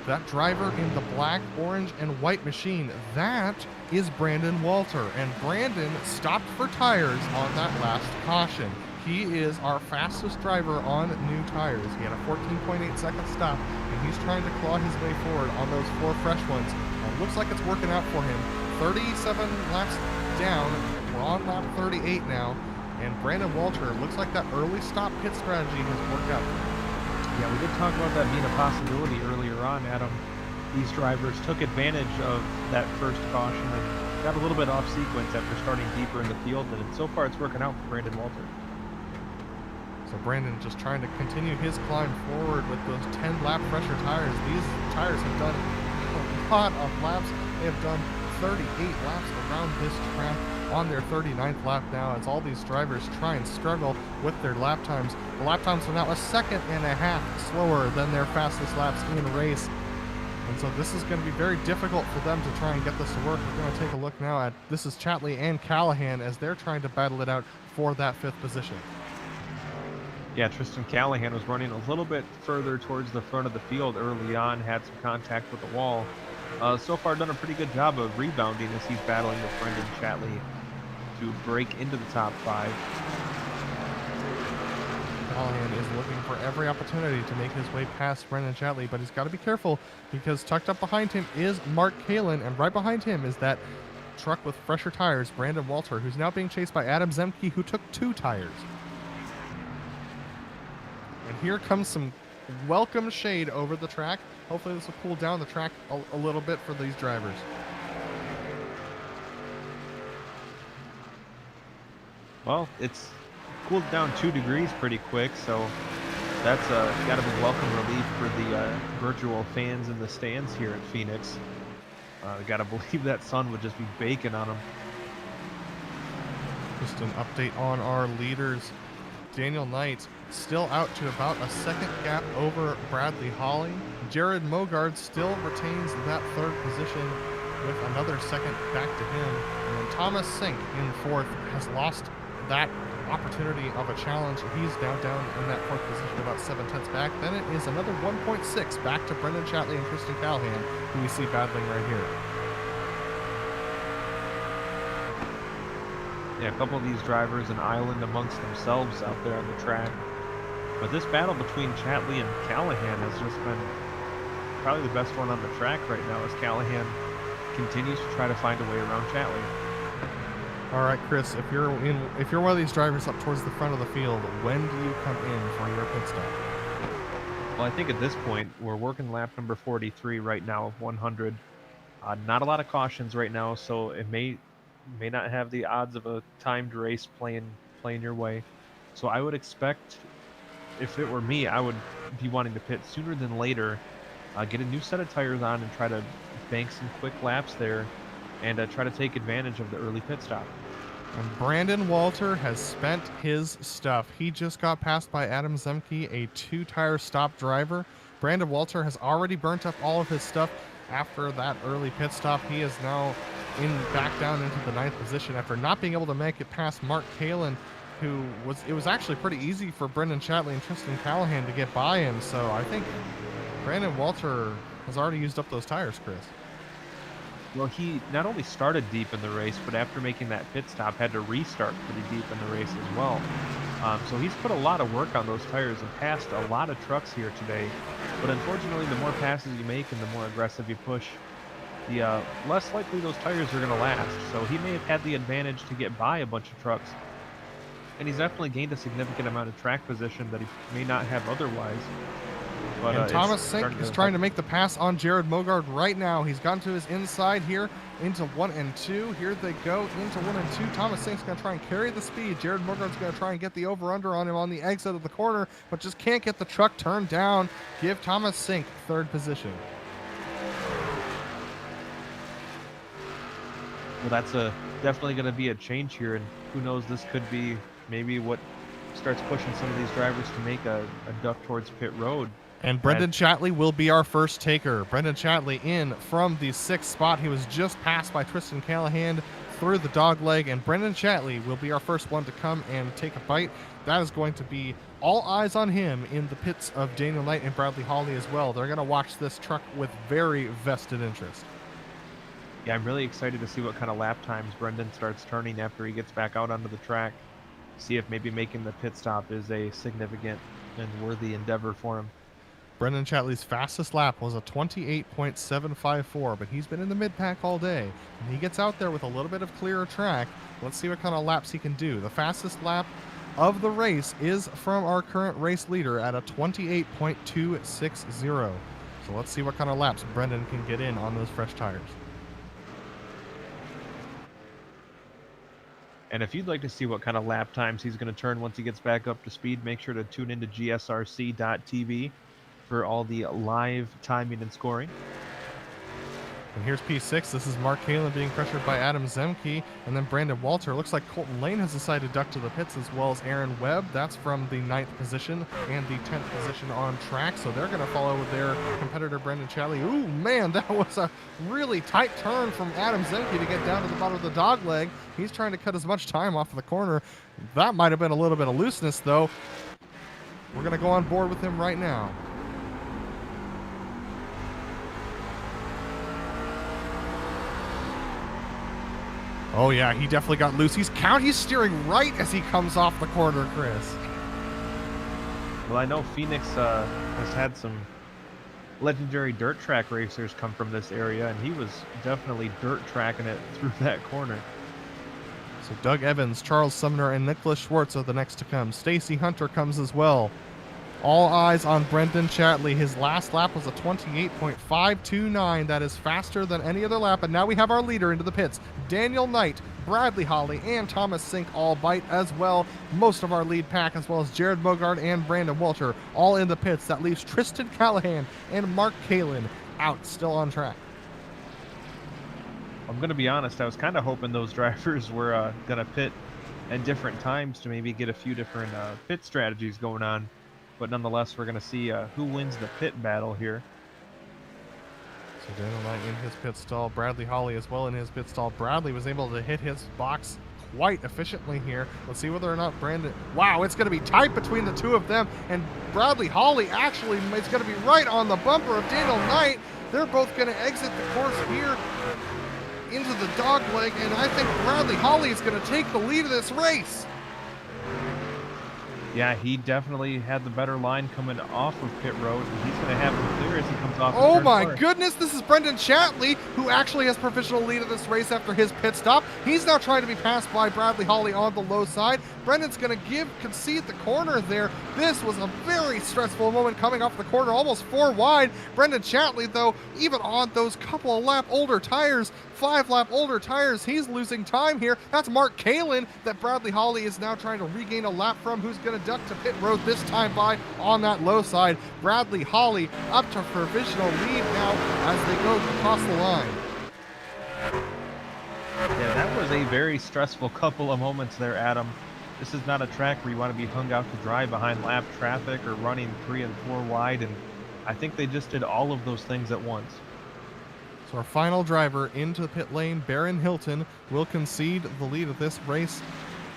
That driver in the black, orange, and white machine, that is Brandon Walter. And Brandon stopped for tires on that last caution. He is our fastest driver on new tires. He had a 14.8 second stop, and he's trying to claw his way forward on those 4 fresh ones. And looks like it's working out for him. 37 laps down. We're on lap 38 now. And Brandon Walter, looks like that early stop pit strategy has worked out. Yeah, we did talk about that being a possibility earlier on, Adam. These drivers took advantage of that first caution and got a little bit off sequence after starting deeper in the field, and so far it's working out for Brandon Walter. So Brandon just trying to continue his climb forward with those 10 lap pressure tires. These tires have done a lot of laps. They have done 38 laps around this track on their 39th lap now, as all these drivers try and struggle with their lap times. The lap times are now 1.5 seconds slower than their fastest laps in race. And so this is going to be very difficult for them to try and get this to work. We're going to take a look now at, this is Chatley and Callahan as they're trying to battle it out for that 5th position. Yeah, Tristan Callahan was running a little bit further towards the front of the field early on, had some contact with the wall. So far done a pretty good job of rebounding as he's battling with Brendon Chatley to break into the top 5. Callahan is looking for every opportunity to make his way past Brendon Chatley, but he's got to be careful because tucked up behind him is Mark Kaelin, and right behind him is that truck with fresher tires, Brandon Walter, who's now being chased by Adam Zemke, who took 2 tires. And here comes some welcome shade over the track. Hopefully this will cool down the track a little bit for these drivers. Well, it's cooled down 2 degrees pretty quick, so that's got to be welcome relief for the virtual fans in the stands here at Phoenix. Got to believe that sun would just be baking on them. Just an update on our leaders. Daniel Knight still out to about a second gap over Bradley Hawley. Jared Mogard still retains that 3rd position with another second back to him. And then Thomas Sink in 4th has lost that opportunity of a challenge. He's now down in that 4th position, about 7/10 back. Then it is another 1.6 back to Brendon Chatley and Tristan Callahan, who we see battling right here. Yeah, a couple of these drivers an island amongst themselves out there on the track. But this battle between Chatley and Callahan has just been probably the best one on the track right now as Callahan continues to try to find a way around Chatley. All right, Chris, if you're one of these drivers up towards the front of the field, when do you come in for your pit stop? Well, I think at this point we're working lap number 43 right now of 100. Not a lot of cautions right now, so it may not have the odds of a timed race playing your way. So I would expect, if it were me, I would be wanting to pit sooner than later, get a new set of tires on and try to bank some quick laps there and try to take advantage of the early pit stop. And Brandon Walter has spent his stuff. He just got passed by Adam Zemke, a 2-tire stop driver. Brandon Walter has already burnt up all of his stuff after that early pit stop. He is now back down into the 9th position after not being able to make it past Mark Kaelin, it was actually pretty easy for Brendon Chatley and Tristan Callahan to get by him. So I think Brandon Walter has already used up those tires, Chris. Well, he not only started deep in the race, but after making that pit stop, had to restart pretty deep in the race as well. So he's put a lot of work on those tires and passed a lot of trucks here today. But unfortunately, the more passes you make and the more aggressive you push, the less likely those tires are going to last. So he may have had the advantage to get by a bunch of trucks. And he's definitely gained a significant amount of track position that he may not have otherwise. But, and Thomas Sink is trying to make the pass on Jared Moguard right now. He's gotten to his inside here into 1 and 2. Here they go into 1 and 2. Thomas Sink's going to try and carry the speed. Jared Moguard's going to try and get the over-under on him on the exit of the corner, but just can't get the truck turned down. Give Thomas Sink 3rd position. Well, that's definitely going to be a change here, and who knows, this could be maybe what starts pushing some of these drivers to make a duck towards pit road. And Brendon Chatley will be our first taker. Brendon Chatley in from the 6th spot. He was just passed by Tristan Callahan through the dog leg, and Brendon Chatley will be our first one to come and take a bite. That is going to be all eyes on him in the pits of Daniel Knight and Bradley Hawley as well. They're going to watch this truck with very vested interest. Yeah, I'm really excited to see what kind of lap times Brendon starts turning after he gets back out onto the track. See if maybe making the pit stop is a significant and worthy endeavor for him. Brendon Chatley's fastest lap was a 28.754, but he's been in the mid-pack all day. And he gets out there with a little bit of clearer track. Let's see what kind of laps he can do. The fastest lap of the race is from our current race leader at a 28.260. So let's see what kind of laps Brendon can get in on those fresh tires. And if you'd like to see what kind of lap times he's going to turn once he gets back up to speed, make sure to tune into GSRC.tv for all the live timing and scoring. And here's P6. This is Mark Halen being pressured by Adam Zemke, and then Brandon Walter. Looks like Colton Lane has decided to duck to the pits, as well as Aaron Webb. That's from the 9th position and the 10th position on track, so they're going to follow their competitor Brendon Chatley. Ooh, man, that was a really tight turn from Adam Zemke to get down to the bottom of the dog leg. He's trying to cut as much time off of the corner. That might have been a little bit of looseness, though. We're going to go on board with him right now. Oh yeah, he definitely got loose. He's steering right as he comes off the corner, Chris. Well, I know Phoenix has had some legendary dirt track racers come from this area, and he was definitely dirt tracking it through that corner. So Doug Evans, Charles Sumner, and Nicholas Schwartz are the next to come. Stacy Hunter comes as well. All eyes on Brendon Chatley. His last lap was a 28.529. That is faster than any other lap. And now we have our leader into the pits. Daniel Knight, Bradley Hawley, and Thomas Sink all bite as well. Most of our lead pack, as well as Jared Moguard and Brandon Walter, all in the pits. That leaves Tristan Callahan and Mark Kaelin out, still on track. I'm going to be honest, I was kind of hoping those drivers were going to pit at different times to maybe get a few different pit strategies going on. But nonetheless, we're going to see who wins the pit battle here. So Daniel Knight in his pit stall. Bradley Hawley as well in his pit stall. Bradley was able to hit his box quite efficiently here. Let's see whether or not Brandon... Wow, it's going to be tight between the two of them. And Bradley Hawley actually is going to be right on the bumper of Daniel Knight. They're both going to exit the course here into the dogleg. And I think Bradley Hawley is going to take the lead of this race. Yeah, he definitely had the better line coming off of pit road, and he's going to have him clear as he comes off. Oh my goodness, this is Brendon Chatley, who actually has provisional lead of this race after his pit stop. He's now trying to be passed by Bradley Hawley on the low side. Brendon's going to concede the corner there. This was a very stressful moment coming off the corner, almost 4 wide. Brendon Chatley, though, even on those couple of lap older tires, 5 lap older tires, he's losing time here. That's Mark Kaelin that Bradley Hawley is now trying to regain a lap from, who's going to duck to pit road this time by on that low side. Bradley Hawley up to provisional lead now as they go across the line. Yeah, that was a very stressful couple of moments there, Adam. This is not a track where you want to be hung out to dry behind lap traffic or running 3 and 4 wide, and I think they just did all of those things at once. So our final driver into the pit lane, Barron Hilton, will concede the lead of this race.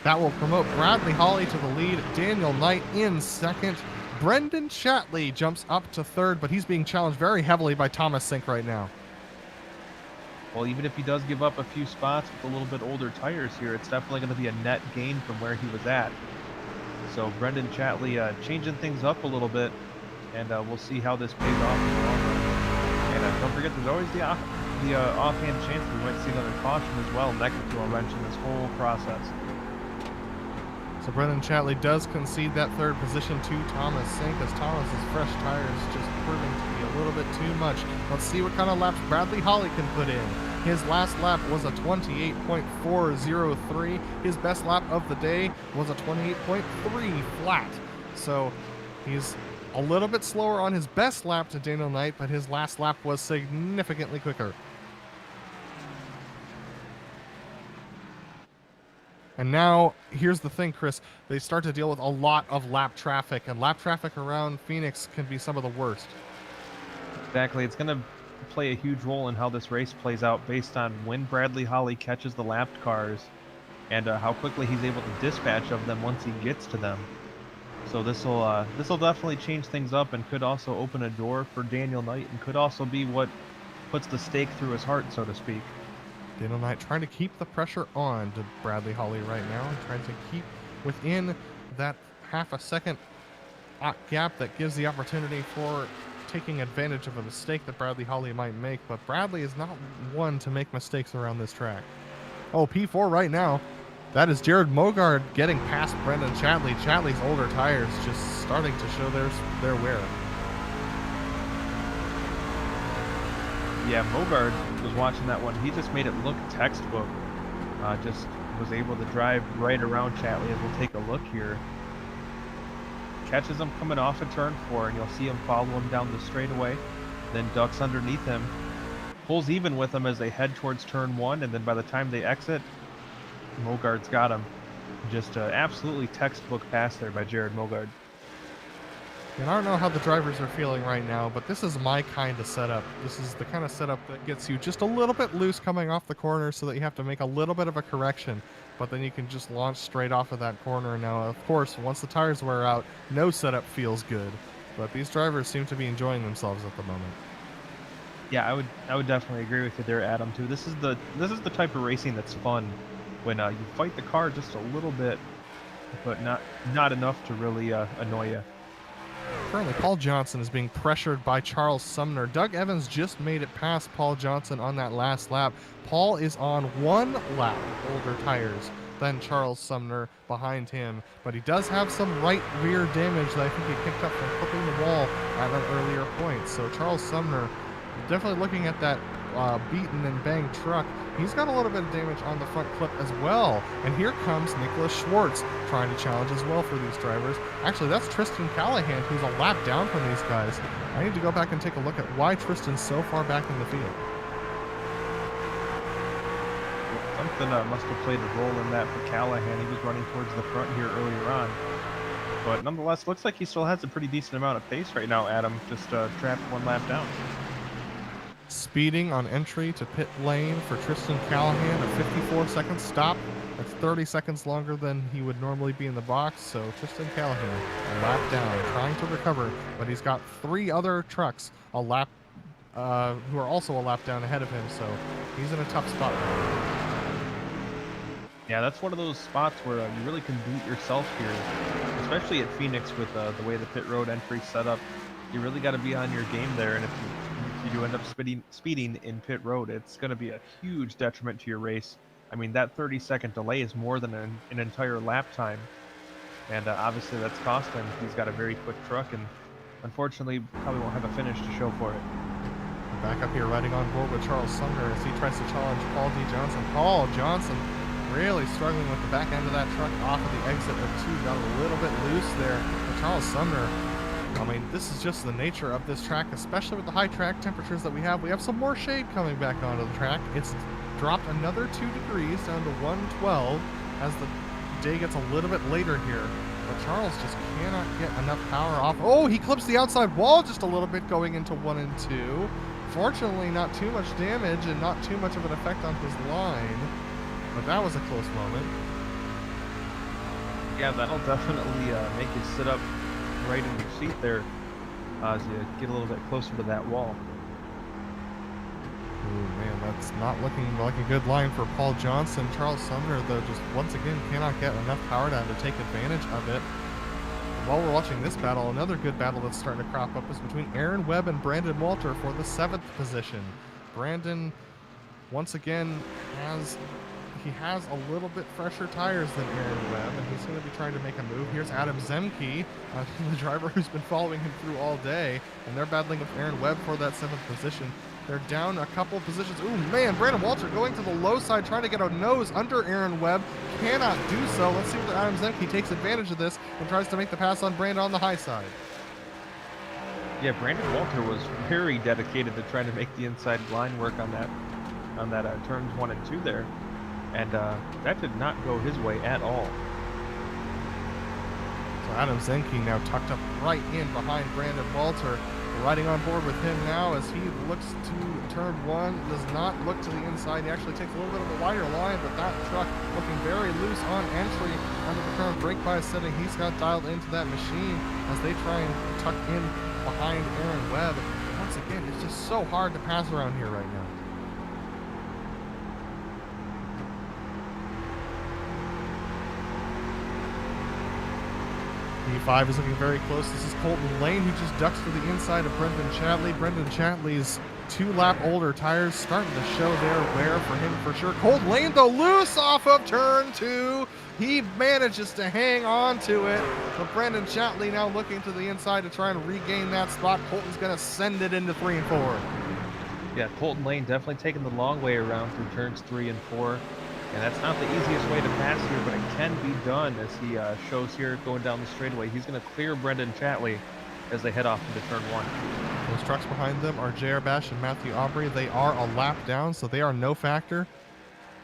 That will promote Bradley Hawley to the lead. Daniel Knight in second. Brendon Chatley jumps up to third, but he's being challenged very heavily by Thomas Sink right now. Well, even if he does give up a few spots with a little bit older tires here, it's definitely going to be a net gain from where he was at. So Brendon Chatley changing things up a little bit, and we'll see how this pays off in the long run. And don't forget, there's always the offhand chance we might see another caution as well, and that could throw a wrench in this whole process. So Brendon Chatley does concede that third position to Thomas Sink, as Thomas's fresh tires just proving to be a little bit too much. Let's see what kind of laps Bradley Hawley can put in. His last lap was a 28.403. His best lap of the day was a 28.3 flat. So he's a little bit slower on his best lap to Daniel Knight, but his last lap was significantly quicker. And now, here's the thing, Chris. They start to deal with a lot of lap traffic, and lap traffic around Phoenix can be some of the worst. Exactly. It's going to play a huge role in how this race plays out based on when Bradley Hawley catches the lapped cars and how quickly he's able to dispatch of them once he gets to them. So this will definitely change things up and could also open a door for Daniel Knight, and could also be what puts the stake through his heart, so to speak. Daniel Knight trying to keep the pressure on to Bradley Hawley right now, and trying to keep within that half a second gap that gives the opportunity for taking advantage of a mistake that Bradley Hawley might make. But Bradley is not one to make mistakes around this track. Oh, P4 right now. That is Jared Mogard getting past Brendon Chatley. Chatley's older tires just starting to show their wear. Yeah, Moguard was watching that one. He just made it look textbook. Just was able to drive right around Chatley, as we'll take a look here. Catches him coming off of turn 4, and you'll see him follow him down the straightaway. Then ducks underneath him. Pulls even with him as they head towards turn 1, and then by the time they exit, Moguard's got him. Just absolutely textbook pass there by Jared Moguard. And I don't know how the drivers are feeling right now, but this is my kind of setup. This is the kind of setup that gets you just a little bit loose coming off the corner, so that you have to make a little bit of a correction. but then you can just launch straight off of that corner. Now, of course, once the tires wear out, no setup feels good, but these drivers seem to be enjoying themselves at the moment. Yeah, I would definitely agree with you there, Adam. Too. This is the type of racing that's fun when you fight the car just a little bit, but not enough to really annoy you. Currently, Paul Johnson is being pressured by Charles Sumner. Doug Evans just made it past Paul Johnson on that last lap. Paul is on 1 lap older tires than Charles Sumner behind him, but he does have some right rear damage that I think he picked up from clipping the wall at an earlier point. So Charles Sumner definitely looking at that beaten and banged truck. He's got a little bit of damage on the front clip as well. And here comes Nicholas Schwartz trying to challenge as well for these drivers. Actually, that's Tristan Callahan, who's a lap down from these guys. I need to go back and take a look at why Tristan's so far back in the field. Something must have played a role in that for Callahan. He was running towards the front here earlier on. But nonetheless, looks like he still has a pretty decent amount of pace right now, Adam. Just trapped 1 lap down. Speeding on entry to pit lane for Tristan Callahan, a 54-second stop. That's 30 seconds longer than he would normally be in the box. So Tristan Callahan, a lap down, trying to recover, but he's got 3 other trucks who are also a lap down ahead of him. So he's in a tough spot right now. Yeah, that's one of those spots where you really can beat yourself here, especially at Phoenix with the way the pit road entry's set up. You really got to be on your game there, and if you end up speeding in pit road, it's going to be a huge detriment to your race. I mean, that 30-second delay is more than an entire lap time, and obviously that's cost him. He's got a very quick truck, and unfortunately probably won't have a finish to show for it. Back up here, riding on board with Charles Sumner as he tries to challenge Paul D. Johnson. Paul Johnson really struggling with the back end of that truck off of the exit of 2. Got a little bit loose there. But Charles Sumner, I mean, this is just the nature of this track, especially with the high track temperatures that we have. We have some more shade coming back onto the track. It's dropped another 2 degrees down to 112 as the day gets a little bit later here. But Charles just cannot get enough power off. Oh, he clips the outside wall just a little bit going into 1 and 2. Fortunately, not too much damage and not too much of an effect on his line. But that was a close moment. Yeah, that'll definitely make you sit up right in your seat there as you get a little bit closer to that wall. Ooh, man, that's not looking like a good line for Paul Johnson. Charles Sumner, though, just once again cannot get enough power down to take advantage of it. And while we're watching this battle, another good battle that's starting to crop up is between Aaron Webb and Brandon Walter for the 7th position. Brandon, once again, has a little bit fresher tires than Aaron Webb, and he's going to be trying to make a move. Here's Adam Zemke, the driver who's been following him through all day, and they're battling with Aaron Webb for that 7th position. They're down a couple of positions. Ooh, man, Brandon Walter going to the low side, trying to get a nose under Aaron Webb. Cannot do so. Let's see if Adam Zemke takes advantage of this and tries to make the pass on Brandon on the high side. Yeah, Brandon Walter was very dedicated to trying to make the inside line work on that turns 1 and 2 there. And that did not go his way at all. So Adam Zemke now tucked up right in behind Brandon Walter. Riding on board with him now as he looks to turn 1, does not look to the inside. He actually takes a little bit of a wider line, but that truck looking very loose on entry under the current brake bias setting. He's got dialed into that machine as they try and tuck in behind Aaron Webb. Once again, it's just so hard to pass around here right now. P5 is looking very close. This is Colton Lane, who just ducks to the inside of Brendon Chatley. Brendon Chatley's 2-lap older tires starting to show their wear for him for sure. Colton Lane, though, loose off of turn 2. He manages to hang on to it. But Brendon Chatley now looking to the inside to try and regain that spot. Colton's going to send it into 3 and 4. Yeah, Colton Lane definitely taking the long way around through turns 3 and 4. And that's not the easiest way to pass here, but it can be done as he shows here going down the straightaway. He's going to clear Brendon Chatley as they head off into turn 1. Those trucks behind them are J.R. Bash and Matthew Aubrey. They are a lap down, so they are no factor.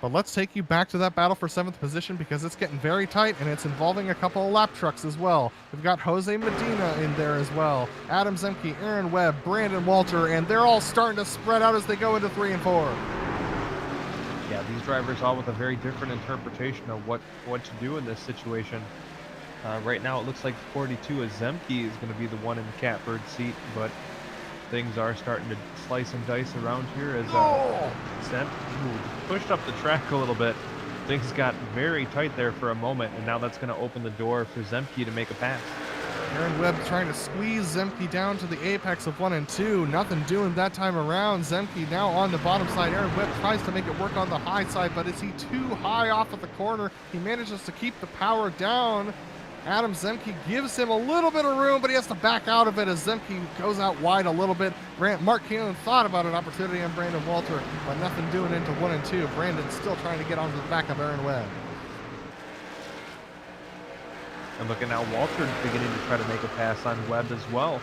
But let's take you back to that battle for 7th position because it's getting very tight and it's involving a couple of lap trucks as well. We've got Jose Medina in there as well. Adam Zemke, Aaron Webb, Brandon Walter, and they're all starting to spread out as they go into 3 and 4. Yeah, these drivers all with a very different interpretation of what to do in this situation. Right now, it looks like 42 as Zemke is going to be the one in the catbird seat, but things are starting to slice and dice around here as Zemke pushed up the track a little bit. Things got very tight there for a moment, and now that's going to open the door for Zemke to make a pass. Aaron Webb trying to squeeze Zemke down to the apex of 1 and 2. Nothing doing that time around. Zemke now on the bottom side. Aaron Webb tries to make it work on the high side, but is he too high off of the corner? He manages to keep the power down. Adam Zemke gives him a little bit of room, but he has to back out of it as Zemke goes out wide a little bit. Mark Kaelin thought about an opportunity on Brandon Walter, but nothing doing into 1 and 2. Brandon still trying to get onto the back of Aaron Webb. And looking now, Walter beginning to try to make a pass on Webb as well.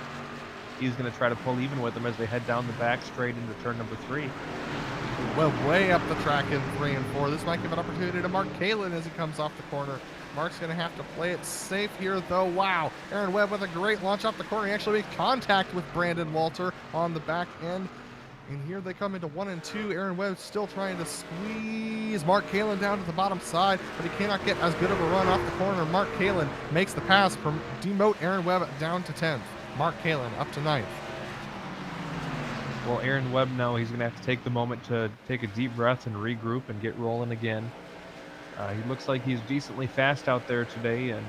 He's going to try to pull even with him as they head down the back straight into turn number 3. Webb way up the track in 3 and 4. This might give an opportunity to Mark Kaelin as he comes off the corner. Mark's going to have to play it safe here, though. Wow. Aaron Webb with a great launch off the corner. He actually made contact with Brandon Walter on the back end. And here they come into 1 and 2. Aaron Webb still trying to squeeze Mark Kaelin down to the bottom side, but he cannot get as good of a run off the corner. Mark Kaelin makes the pass from demote Aaron Webb down to 10th. Mark Kaelin up to 9th. Well, Aaron Webb now, he's going to have to take the moment to take a deep breath and regroup and get rolling again. He looks like he's decently fast out there today, and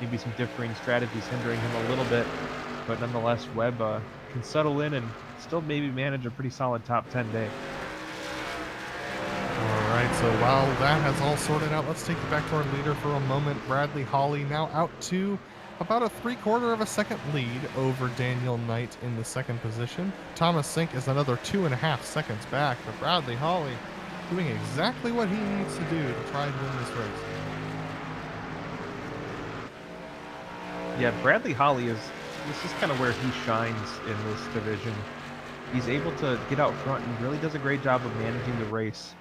maybe some differing strategies hindering him a little bit. But nonetheless, Webb can settle in and still maybe manage a pretty solid top 10 day. All right, so while that has all sorted out, let's take it back to our leader for a moment. Bradley Hawley now out to about a 3/4 of a second lead over Daniel Knight in the second position. Thomas Sink is another 2.5 seconds back, but Bradley Hawley doing exactly what he needs to do to try and win this race. Yeah, Bradley Hawley this is kind of where he shines in this division. He's able to get out front and really does a great job of managing the race.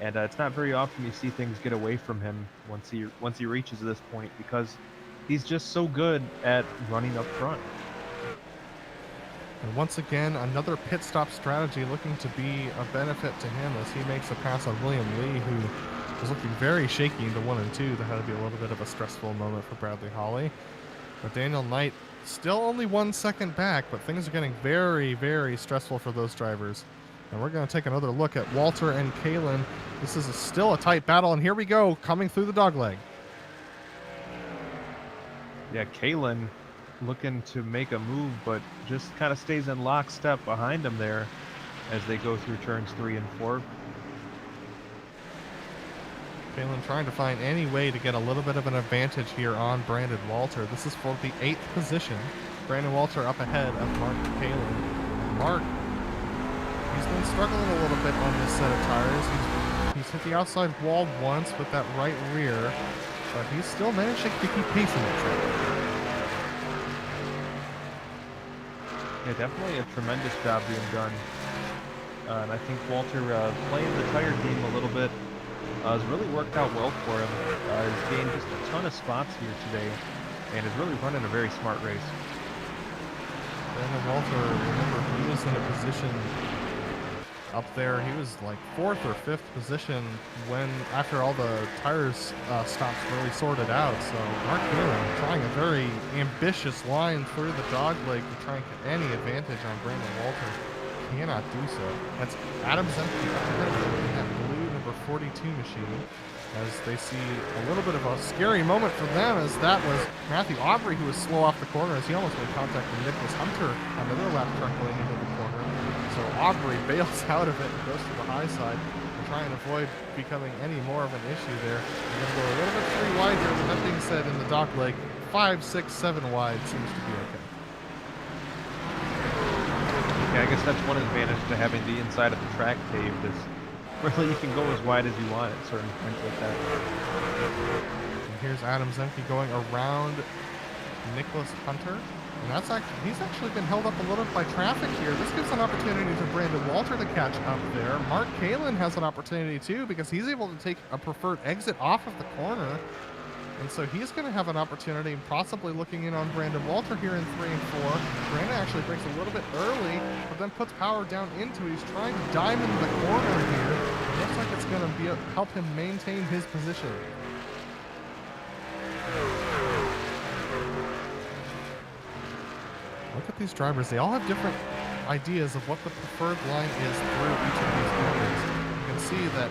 And it's not very often you see things get away from him once he reaches this point, because he's just so good at running up front. And once again, another pit stop strategy looking to be a benefit to him as he makes a pass on William Lee, who was looking very shaky into 1 and 2. That had to be a little bit of a stressful moment for Bradley Hawley. But Daniel Knight still only 1 second back, but things are getting very, very stressful for those drivers. And we're going to take another look at Walter and Kaelin. This is still a tight battle, and here we go, coming through the dogleg. Yeah, Kaelin looking to make a move, but just kind of stays in lockstep behind him there as they go through turns 3 and 4. Kaelin trying to find any way to get a little bit of an advantage here on Brandon Walter. This is for the 8th position. Brandon Walter up ahead of Mark Kaelin. Mark, he's been struggling a little bit on this set of tires. He's hit the outside wall once with that right rear, but he's still managing to keep pacing the track. Yeah, definitely a tremendous job being done. And I think Walter playing the tire game a little bit has really worked out well for him. He's gained just a ton of spots here today and is really running a very smart race. Brandon Walter, remember, he was in a position up there. He was like 4th or 5th position when, after all the tires stops really sorted out. So Mark Kaelin trying a very ambitious line through the dogleg to try and get any advantage on Brandon Walter. Cannot do so. That's Adam Zemke up ahead of him in that blue number 42 machine, as they see a little bit of a scary moment for them, as that was Matthew Aubrey who was slow off the corner as he almost made contact with Nicholas Hunter on the other lap truck going into the corner. So Aubrey bails out of it and goes to the high side to try and avoid becoming any more of an issue there. We're going to go a little bit 3 wide here, but that being said, in the dock leg, 5, 6, 7 wide seems to be okay. Yeah, I guess that's one advantage to having the inside of the track paved, is really you can go as wide as you want at certain points like that. And here's Adam Zemke going around Nicholas Hunter. And he's actually been held up a little bit by traffic here. This gives an opportunity to Brandon Walter to catch up there. Mark Kaelin has an opportunity too, because he's able to take a preferred exit off of the corner. And so he's going to have an opportunity, possibly looking in on Brandon Walter here in 3 and 4. Brandon actually breaks a little bit early, but then puts power down into it. He's trying to diamond the corner here. He has looks like it's going to help him maintain his position. Look at these drivers. They all have different ideas of what the preferred line is through each of these corners. You can see that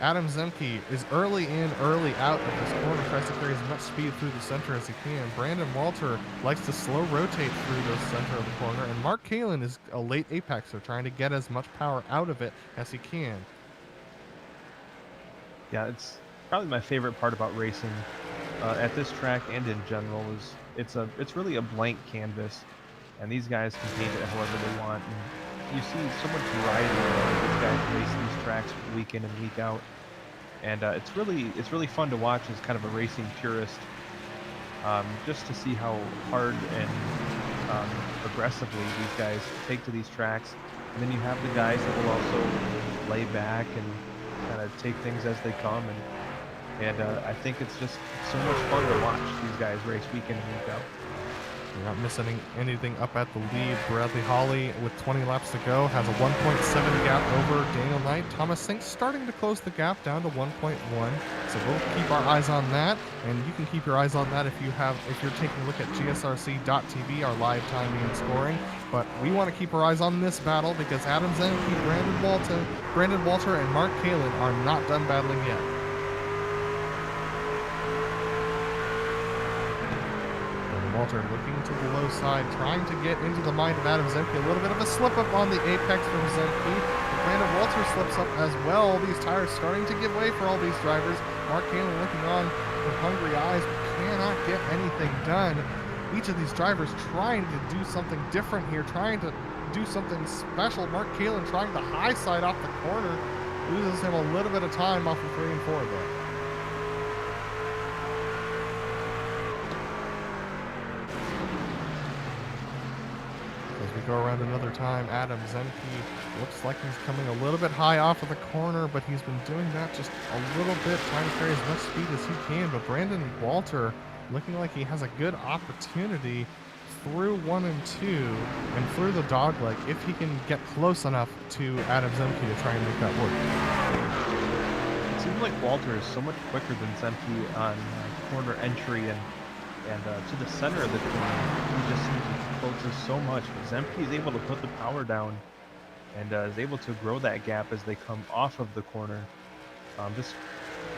Adam Zemke is early in, early out of this corner, tries to carry as much speed through the center as he can. Brandon Walter likes to slow rotate through the center of the corner, and Mark Kaelin is a late apexer, trying to get as much power out of it as he can. Yeah, it's probably my favorite part about racing at this track and in general is it's really a blank canvas, and these guys can paint it however they want. And you see so much variety when these guys race these tracks week in and week out, and it's really fun to watch as kind of a racing purist, just to see how hard and aggressively these guys take to these tracks. And then you have the guys that will also lay back and kind of take things as they come, and I think it's just so much fun to watch these guys race week in and week out. You're not missing anything up at the lead. Bradley Hawley, with 20 laps to go, has a 1.7 gap over Daniel Knight. Thomas Sink starting to close the gap down to 1.1. So we'll keep our eyes on that, and you can keep your eyes on that if you're taking a look at GSRC.tv, our live timing and scoring. But we want to keep our eyes on this battle because Adam Zemke, Brandon Walter, and Mark Kaelin are not done battling yet. Walter looking to the low side, trying to get into the mind of Adam Zemke. A little bit of a slip up on the apex from Zemke. Brandon Walter slips up as well. These tires starting to give way for all these drivers. Mark Kaelin looking on with hungry eyes, but cannot get anything done. Each of these drivers trying to do something different here, trying to do something special. Mark Kaelin trying the high side off the corner. Loses him a little bit of time off of 3 and 4 there. Go around another time. Adam Zemke looks like he's coming a little bit high off of the corner, but he's been doing that just a little bit, trying to carry as much speed as he can. But Brandon Walter looking like he has a good opportunity through 1 and 2 and through the dogleg if he can get close enough to Adam Zemke to try and make that work. It seems like Walter is so much quicker than Zemke on corner entry and to the center of the corner. He just seems to closes so much, but Zemke is able to put the power down and is able to grow that gap as they come off of the corner. Just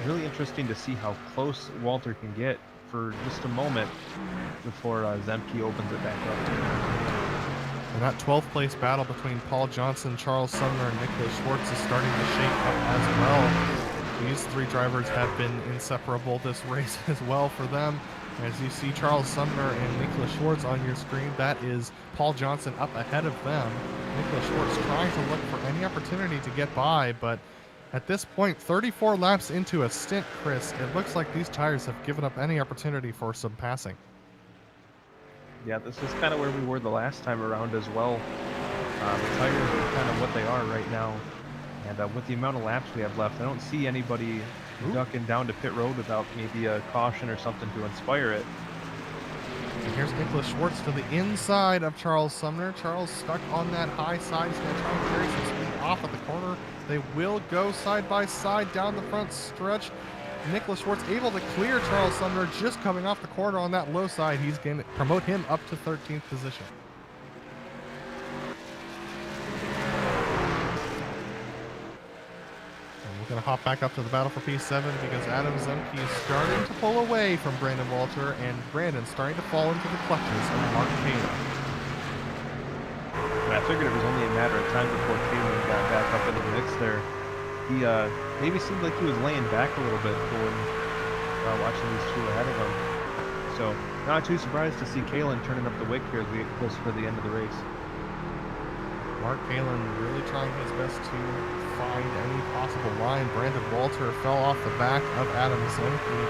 really interesting to see how close Walter can get for just a moment before Zemke opens it back up. And that 12th place battle between Paul Johnson, Charles Sumner, and Nicholas Schwartz is starting to shape up as well. These 3 drivers have been inseparable this race as well for them. As you see Charles Sumner and Nicholas Schwartz on your screen, that is Paul Johnson up ahead of them. Nicholas Schwartz trying to look for any opportunity to get by, but at this point, 34 laps into a stint, Chris, it looks like these tires have given up any opportunity for some passing. Yeah, this is kind of where we were the last time around as well. The tires are kind of what they are right now, and with the amount of laps we have left, I don't see anybody ducking down to pit road without maybe a caution or something to inspire it. And here's Nicholas Schwartz to the inside of Charles Sumner. Charles stuck on that high side. He's going to try and carry some speed off of the corner. They will go side by side down the front stretch. Nicholas Schwartz able to clear Charles Sumner just coming off the corner on that low side. He's going to promote him up to 13th position. Going to hop back up to the battle for P7 because Adam Zemke is starting to pull away from Brandon Walter, and Brandon starting to fall into the clutches of Mark Kaelin. I figured it was only a matter of time before Kaelin got back up into the mix there. He maybe seemed like he was laying back a little bit for watching these 2 ahead of him. So not too surprised to see Kaelin turning up the wick here as we get closer to the end of the race. Mark Kaelin really trying his best to find any possible line. Brandon Walter fell off the back of Adam Zemke.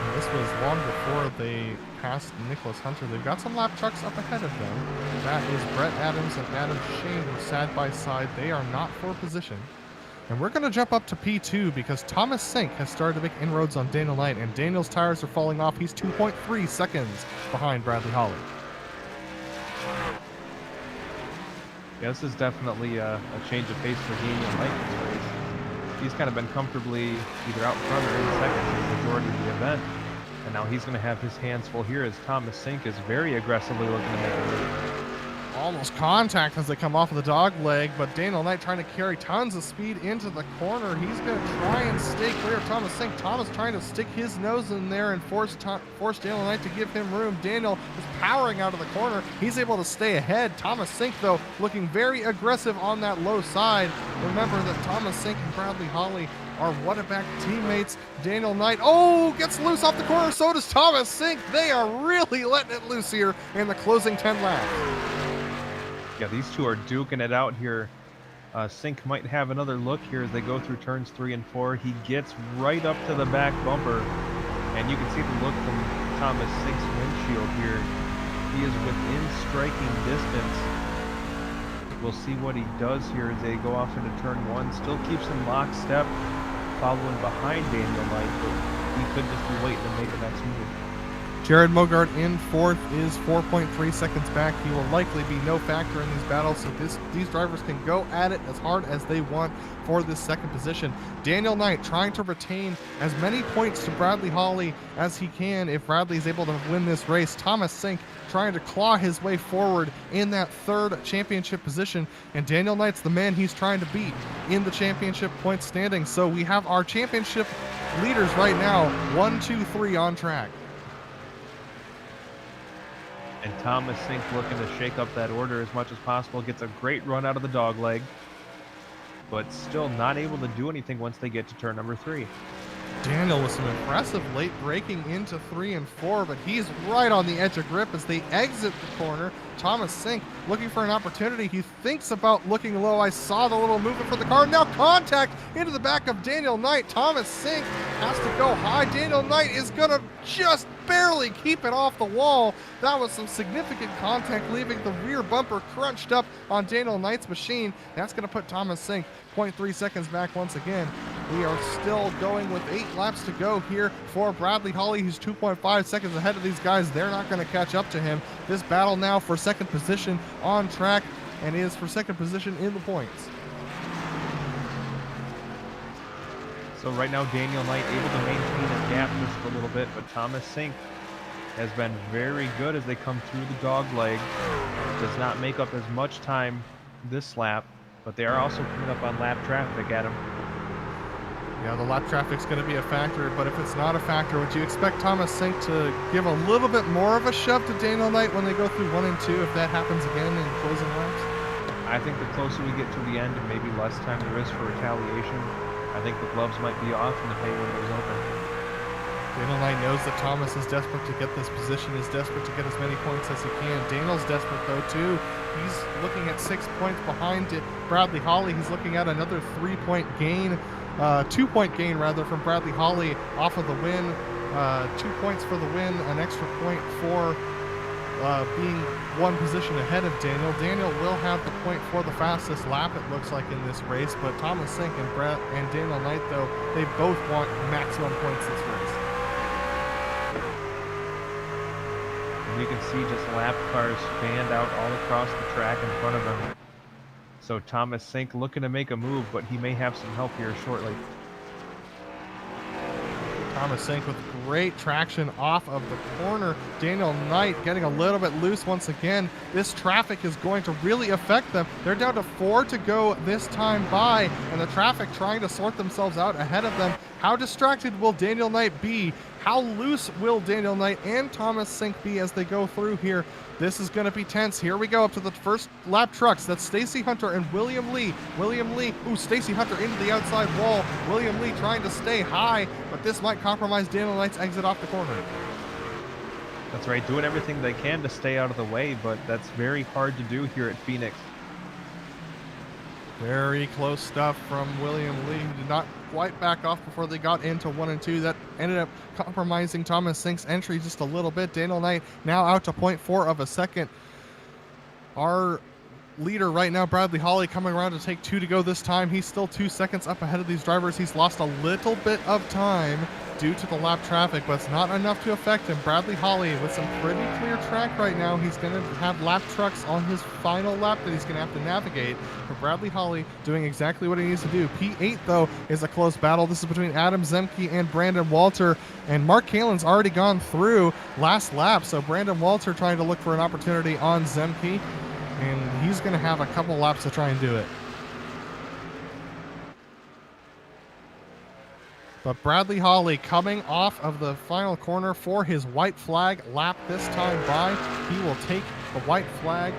And this was long before they passed Nicholas Hunter. They've got some lap trucks up ahead of them. That is Brett Adams and Adam Shane side by side. They are not for position. And we're going to jump up to P2 because Thomas Sink has started to make inroads on Daniel Knight, and Daniel's tires are falling off. He's 2.3 seconds behind Bradley Hawley. Yeah, this is definitely a change of pace for Daniel Knight in this race. He's kind of been comfortably either out front or in second for the majority of the event. And now he's going to have his hands full here as Thomas Sink is very aggressively looking to make a move. Almost contact as they come off of the dog leg, but Daniel Knight trying to carry tons of speed into the corner. He's going to try and stay clear of Thomas Sink. Thomas trying to stick his nose in there and force Daniel Knight to give him room. Daniel is powering out of the corner. He's able to stay ahead. Thomas Sink, though, looking very aggressive on that low side. Remember that Thomas Sink and Bradley Hawley are what-a-back teammates. Daniel Knight, gets loose off the corner. So does Thomas Sink. They are really letting it loose here in the closing 10 laps. Yeah, these two are duking it out here. Sink might have another look here as they go through turns 3 and 4. He gets right up to the back bumper, and you can see the look from Thomas Sink's windshield here. He is within striking distance. We'll see what he does here as they go off into turn 1. Still keeps him lockstep, following behind Daniel Knight, but he could just be waiting to make the next move. Jared Mogart in fourth is 4.3 seconds back. He will likely be no factor in these battles, so these drivers can go at it as hard as they want for this second position. Daniel Knight trying to retain as many points to Bradley Hawley as he can if Bradley is able to win this race. Thomas Sink trying to claw his way forward in that third championship position, and Daniel Knight's the man he's trying to beat in the championship point standing. So we have our championship leaders right now, 1, 2, 3 on track. And Thomas Sink looking to shake up that order as much as possible. Gets a great run out of the dog leg, but still not able to do anything once they get to turn number 3. Daniel with some impressive late braking into 3 and 4, but he's right on the edge of grip as they exit the corner. Thomas Sink looking for an opportunity. He thinks about looking low. I saw the little movement for the car. Now contact into the back of Daniel Knight. Thomas Sink has to go high. Daniel Knight is going to just barely keep it off the wall. That was some significant contact, leaving the rear bumper crunched up on Daniel Knight's machine. That's going to put Thomas Sink 0.3 seconds back once again. We are still going with 8 laps to go here for Bradley Hawley. He's 2.5 seconds ahead of these guys. They're not going to catch up to him. This battle now for second position on track, and is for second position in the points. So right now Daniel Knight able to maintain a gap just a little bit, but Thomas Sink has been very good as they come through the dog leg. Does not make up as much time this lap, but they are also coming up on lap traffic at him. Yeah, the lap traffic's going to be a factor, but if it's not a factor, would you expect Thomas Sink to give a little bit more of a shove to Daniel Knight when they go through 1 and 2 if that happens again in closing laps? I think the closer we get to the end and maybe less time there is for retaliation, I think the gloves might be off and the pay window's open. Daniel Knight knows that Thomas is desperate to get this position, is desperate to get as many points as he can. Daniel's desperate though too. He's looking at 6 points behind Bradley Hawley. He's looking at another 3-point gain, 2-point gain rather, from Bradley Hawley off of the win. 2 points for the win, an extra point for being 1 position ahead of Daniel. Daniel will have the point for the fastest lap, it looks like, in this race, but Thomas Sink and Daniel Knight, though, they both want maximum points this race. And you can see just lap cars fanned out all across the track in front of him. So Thomas Sink looking to make a move, but he may have some help here shortly. Thomas Sink with great traction off of the corner. Daniel Knight getting a little bit loose once again. This traffic is going to really affect them. They're down to 4 to go this time by, and the traffic trying to sort themselves out ahead of them. How distracted will Daniel Knight be? How loose will Daniel Knight and Thomas Sink be as they go through here? This is going to be tense. Here we go up to the first lap trucks. That's Stacy Hunter and William Lee. Stacy Hunter into the outside wall. William Lee trying to stay high, but this might compromise Daniel Knight's exit off the corner. That's right, doing everything they can to stay out of the way, but that's very hard to do here at Phoenix. Very close stuff from William Lee, who did not quite back off before they got into 1 and 2. That ended up compromising Thomas Sink's entry just a little bit. Daniel Knight now out to 0.4 of a second. Our leader right now, Bradley Hawley, coming around to take 2 to go this time. He's still 2 seconds up ahead of these drivers. He's lost a little bit of time due to the lap traffic, but it's not enough to affect him. Bradley Hawley with some pretty clear track right now. He's going to have lap trucks on his final lap that he's going to have to navigate. But Bradley Hawley doing exactly what he needs to do. P8, though, is a close battle. This is between Adam Zemke and Brandon Walter, and Mark Kaelin's already gone through last lap, so Brandon Walter trying to look for an opportunity on Zemke, and he's going to have a couple laps to try and do it. But Bradley Hawley coming off of the final corner for his white flag lap this time by. He will take the white flag,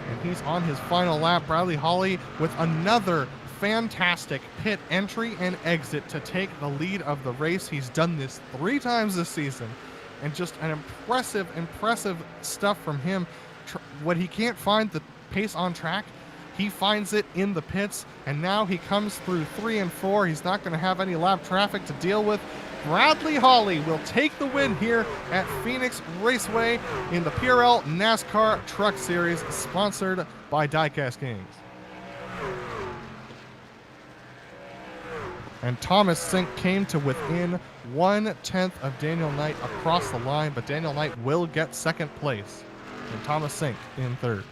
and he's on his final lap. Bradley Hawley with another fantastic pit entry and exit to take the lead of the race. He's done this 3 times this season, and just an impressive stuff from him. When he can't find the pace on track, he finds it in the pits, and now he comes through 3 and 4. He's not going to have any lap traffic to deal with. Bradley Hawley will take the win here at Phoenix Raceway in the PRL NASCAR Truck Series, sponsored by Diecast Kings. And Thomas Sink came to within 1/10 of Daniel Knight across the line, but Daniel Knight will get second place, and Thomas Sink in third.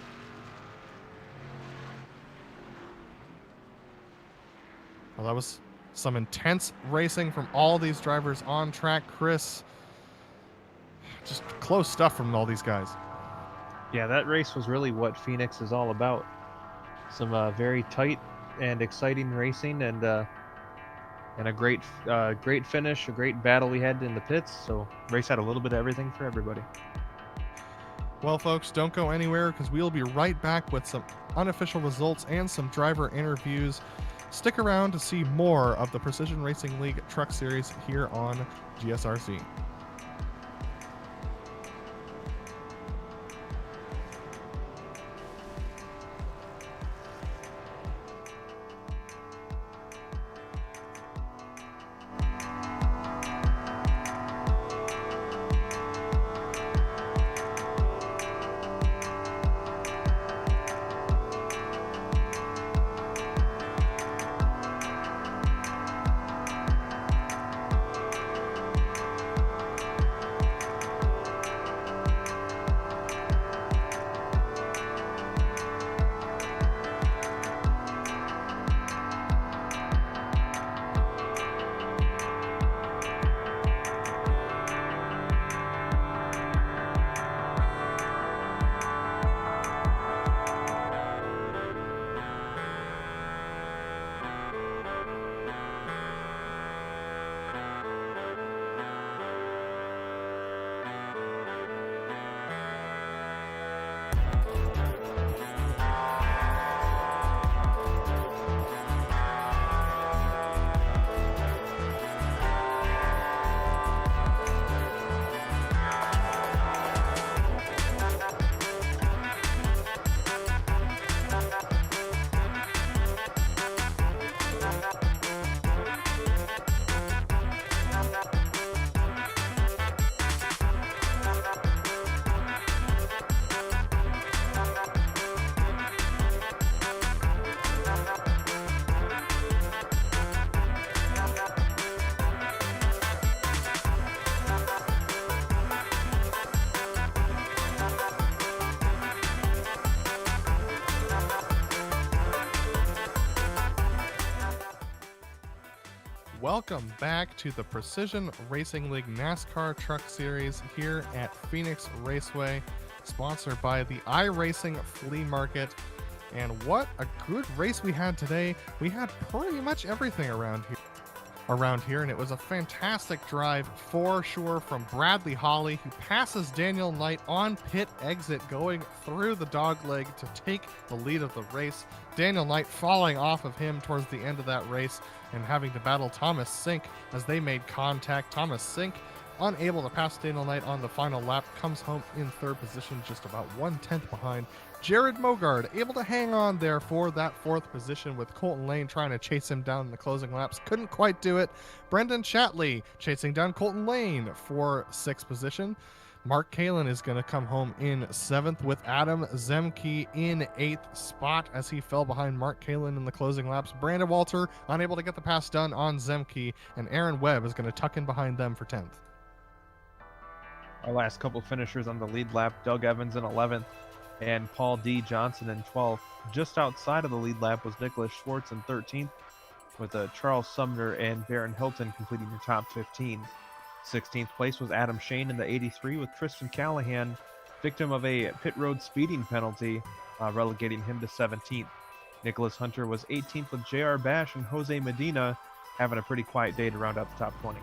Well, that was some intense racing from all these drivers on track. Chris, just close stuff from all these guys. Yeah, that race was really what Phoenix is all about. Some very tight and exciting racing, and a great finish, a great battle we had in the pits. So race had a little bit of everything for everybody. Well, folks, don't go anywhere, because we'll be right back with some unofficial results and some driver interviews. Stick around to see more of the Precision Racing League Truck Series here on GSRC. Welcome back to the Precision Racing League NASCAR Truck Series here at Phoenix Raceway, sponsored by the iRacing Flea Market. And what a good race we had today. We had pretty much everything around here, and it was a fantastic drive for sure from Bradley Hawley, who passes Daniel Knight on pit exit, going through the dogleg to take the lead of the race. Daniel Knight falling off of him towards the end of that race and having to battle Thomas Sink as they made contact. Thomas Sink, unable to pass Daniel Knight on the final lap, comes home in third position, just about 1/10 behind. Jared Moguard able to hang on there for that fourth position, with Colton Lane trying to chase him down in the closing laps. Couldn't quite do it. Brendon Chatley chasing down Colton Lane for sixth position. Mark Kaelin is going to come home in 7th with Adam Zemke in 8th spot as he fell behind Mark Kaelin in the closing laps. Brandon Walter unable to get the pass done on Zemke, and Aaron Webb is going to tuck in behind them for 10th. Our last couple finishers on the lead lap, Doug Evans in 11th and Paul D. Johnson in 12th. Just outside of the lead lap was Nicholas Schwartz in 13th, with Charles Sumner and Barron Hilton completing the top 15. 16th place was Adam Shane in the 83 with Tristan Callahan, victim of a pit road speeding penalty, relegating him to 17th. Nicholas Hunter was 18th with J.R. Bash and Jose Medina having a pretty quiet day to round out the top 20.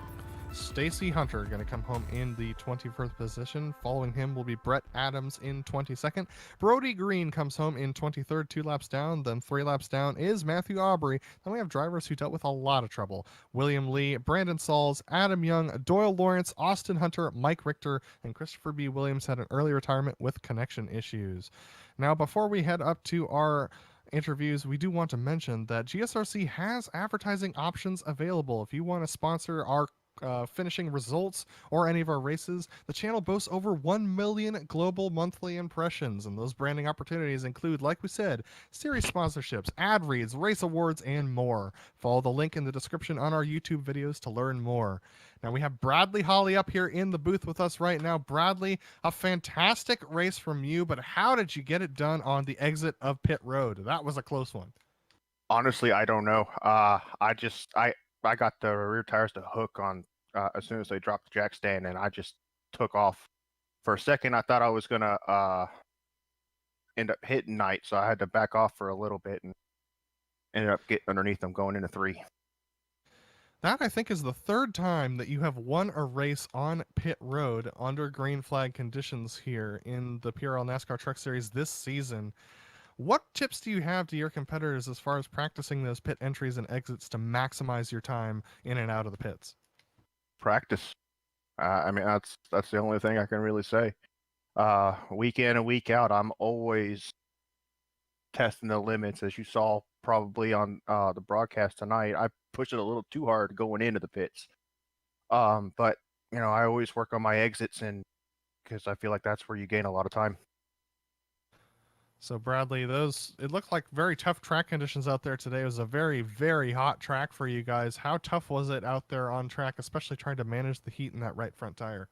Stacy Hunter going to come home in the 21st position. Following him will be Brett Adams in 22nd. Brody Green comes home in 23rd, 2 laps down. Then 3 laps down is Matthew Aubrey. Then we have drivers who dealt with a lot of trouble. William Lee, Brandon Sauls, Adam Young, Doyle Lawrence, Austin Hunter, Mike Richter, and Christopher B. Williams had an early retirement with connection issues. Now, before we head up to our interviews, we do want to mention that GSRC has advertising options available. If you want to sponsor our finishing results or any of our races, the channel boasts over 1 million global monthly impressions, and those branding opportunities include, like we said, series sponsorships, ad reads, race awards, and more. Follow the link in the description on our YouTube videos to learn more. Now we have Bradley Hawley up here in the booth with us right now. Bradley, a fantastic race from you, but how did you get it done on the exit of pit road? That was a close one. Honestly, I don't know. I got the rear tires to hook on as soon as they dropped the jack stand, and I just took off. For a second, I thought I was gonna end up hitting Knight, so I had to back off for a little bit and ended up getting underneath them going into 3. That, I think, is the 3rd time that you have won a race on pit road under green flag conditions here in the PRL NASCAR Truck Series this season. What tips do you have to your competitors as far as practicing those pit entries and exits to maximize your time in and out of the pits? Practice. I mean, that's the only thing I can really say. Week in and week out, I'm always testing the limits. As you saw probably on the broadcast tonight, I pushed it a little too hard going into the pits. But you know, I always work on my exits, and because I feel like that's where you gain a lot of time. So Bradley, it looked like very tough track conditions out there today. It was a very, very hot track for you guys. How tough was it out there on track, especially trying to manage the heat in that right front tire?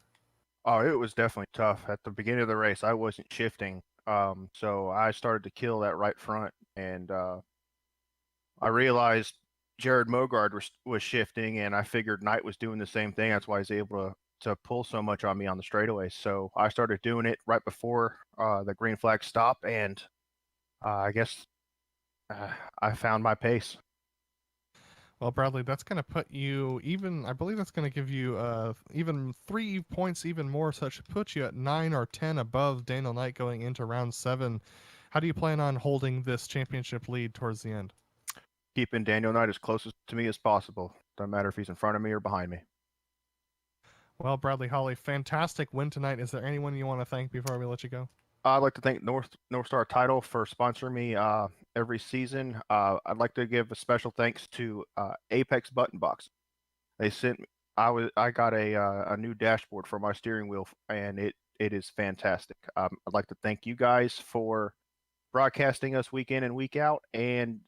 Oh, it was definitely tough. At the beginning of the race, I wasn't shifting, so I started to kill that right front, and I realized Jared Moguard was shifting, and I figured Knight was doing the same thing. That's why he's able to pull so much on me on the straightaway. So I started doing it right before the green flag stopped, and I guess I found my pace. Well, Bradley, that's going to put you even, I believe that's going to give you even 3 points even more, so it should put you at 9 or 10 above Daniel Knight going into round 7. How do you plan on holding this championship lead towards the end? Keeping Daniel Knight as close to me as possible. Doesn't matter if he's in front of me or behind me. Well, Bradley Hawley, fantastic win tonight. Is there anyone you want to thank before we let you go? I'd like to thank North Star Title for sponsoring me every season. I'd like to give a special thanks to Apex Button Box. They sent me, I got a new dashboard for my steering wheel, and it is fantastic. I'd like to thank you guys for broadcasting us week in and week out, and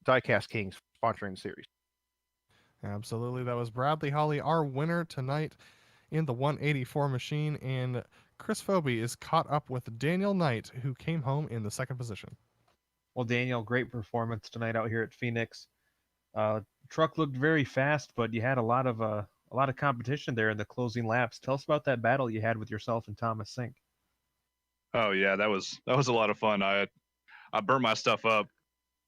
Diecast Kings sponsoring the series. Absolutely. That was Bradley Hawley, our winner tonight in the 184 machine, and Chris Phoebe is caught up with Daniel Knight, who came home in the 2nd position. Well, Daniel, great performance tonight out here at Phoenix. Truck looked very fast, but you had a lot of competition there in the closing laps. Tell us about that battle you had with yourself and Thomas Sink. Oh yeah, that was a lot of fun. I burnt my stuff up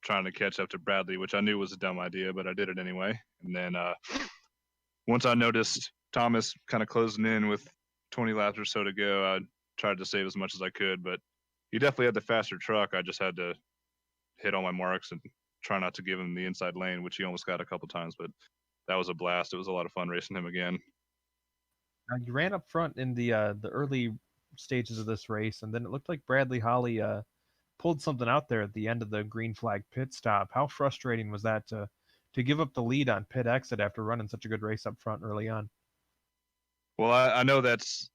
trying to catch up to Bradley, which I knew was a dumb idea, but I did it anyway. And then once I noticed Thomas kind of closing in with 20 laps or so to go, I tried to save as much as I could, but he definitely had the faster truck. I just had to hit all my marks and try not to give him the inside lane, which he almost got a couple times, but that was a blast. It was a lot of fun racing him again. Now, you ran up front in the early stages of this race, and then it looked like Bradley Hawley pulled something out there at the end of the green flag pit stop. How frustrating was that to give up the lead on pit exit after running such a good race up front early on? Well, I know that's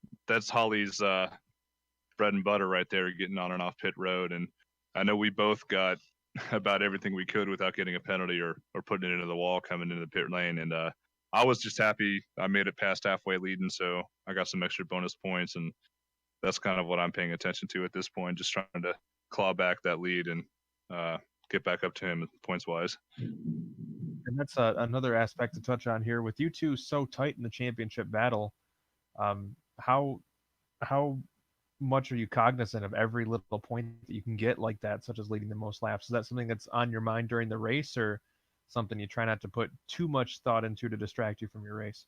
Hawley's bread and butter right there, getting on and off pit road, and I know we both got about everything we could without getting a penalty or putting it into the wall coming into the pit lane, and I was just happy I made it past halfway leading, so I got some extra bonus points, and that's kind of what I'm paying attention to at this point, just trying to claw back that lead and get back up to him points wise. And that's another aspect to touch on here. With you two so tight in the championship battle, how much are you cognizant of every little point that you can get like that, such as leading the most laps? Is that something that's on your mind during the race, or something you try not to put too much thought into to distract you from your race?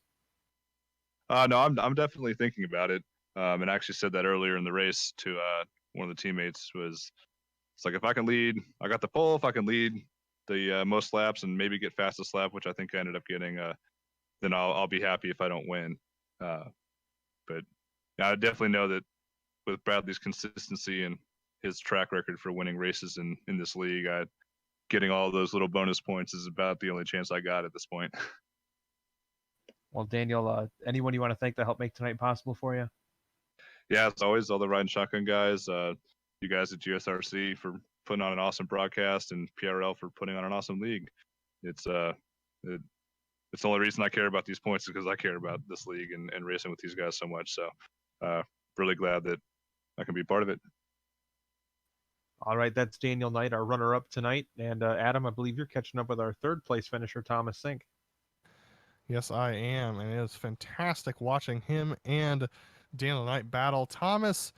No, I'm definitely thinking about it. And I actually said that earlier in the race to one of the teammates. It's like, if I can lead, I got the pole. If I can lead the most laps and maybe get fastest lap, which I think I ended up getting, then I'll be happy if I don't win. But I definitely know that with Bradley's consistency and his track record for winning races in this league, getting all those little bonus points is about the only chance I got at this point. Well, Daniel, anyone you want to thank that helped make tonight possible for you? Yeah, as always, all the riding shotgun guys, you guys at GSRC for putting on an awesome broadcast, and PRL for putting on an awesome league. It's the only reason I care about these points is because I care about this league and racing with these guys so much. So really glad that I can be part of it. All right, that's Daniel Knight, our runner-up tonight. And Adam, I believe you're catching up with our third place finisher, Thomas Sink. Yes, I am, and it is fantastic watching him and Daniel Knight battle. Thomas,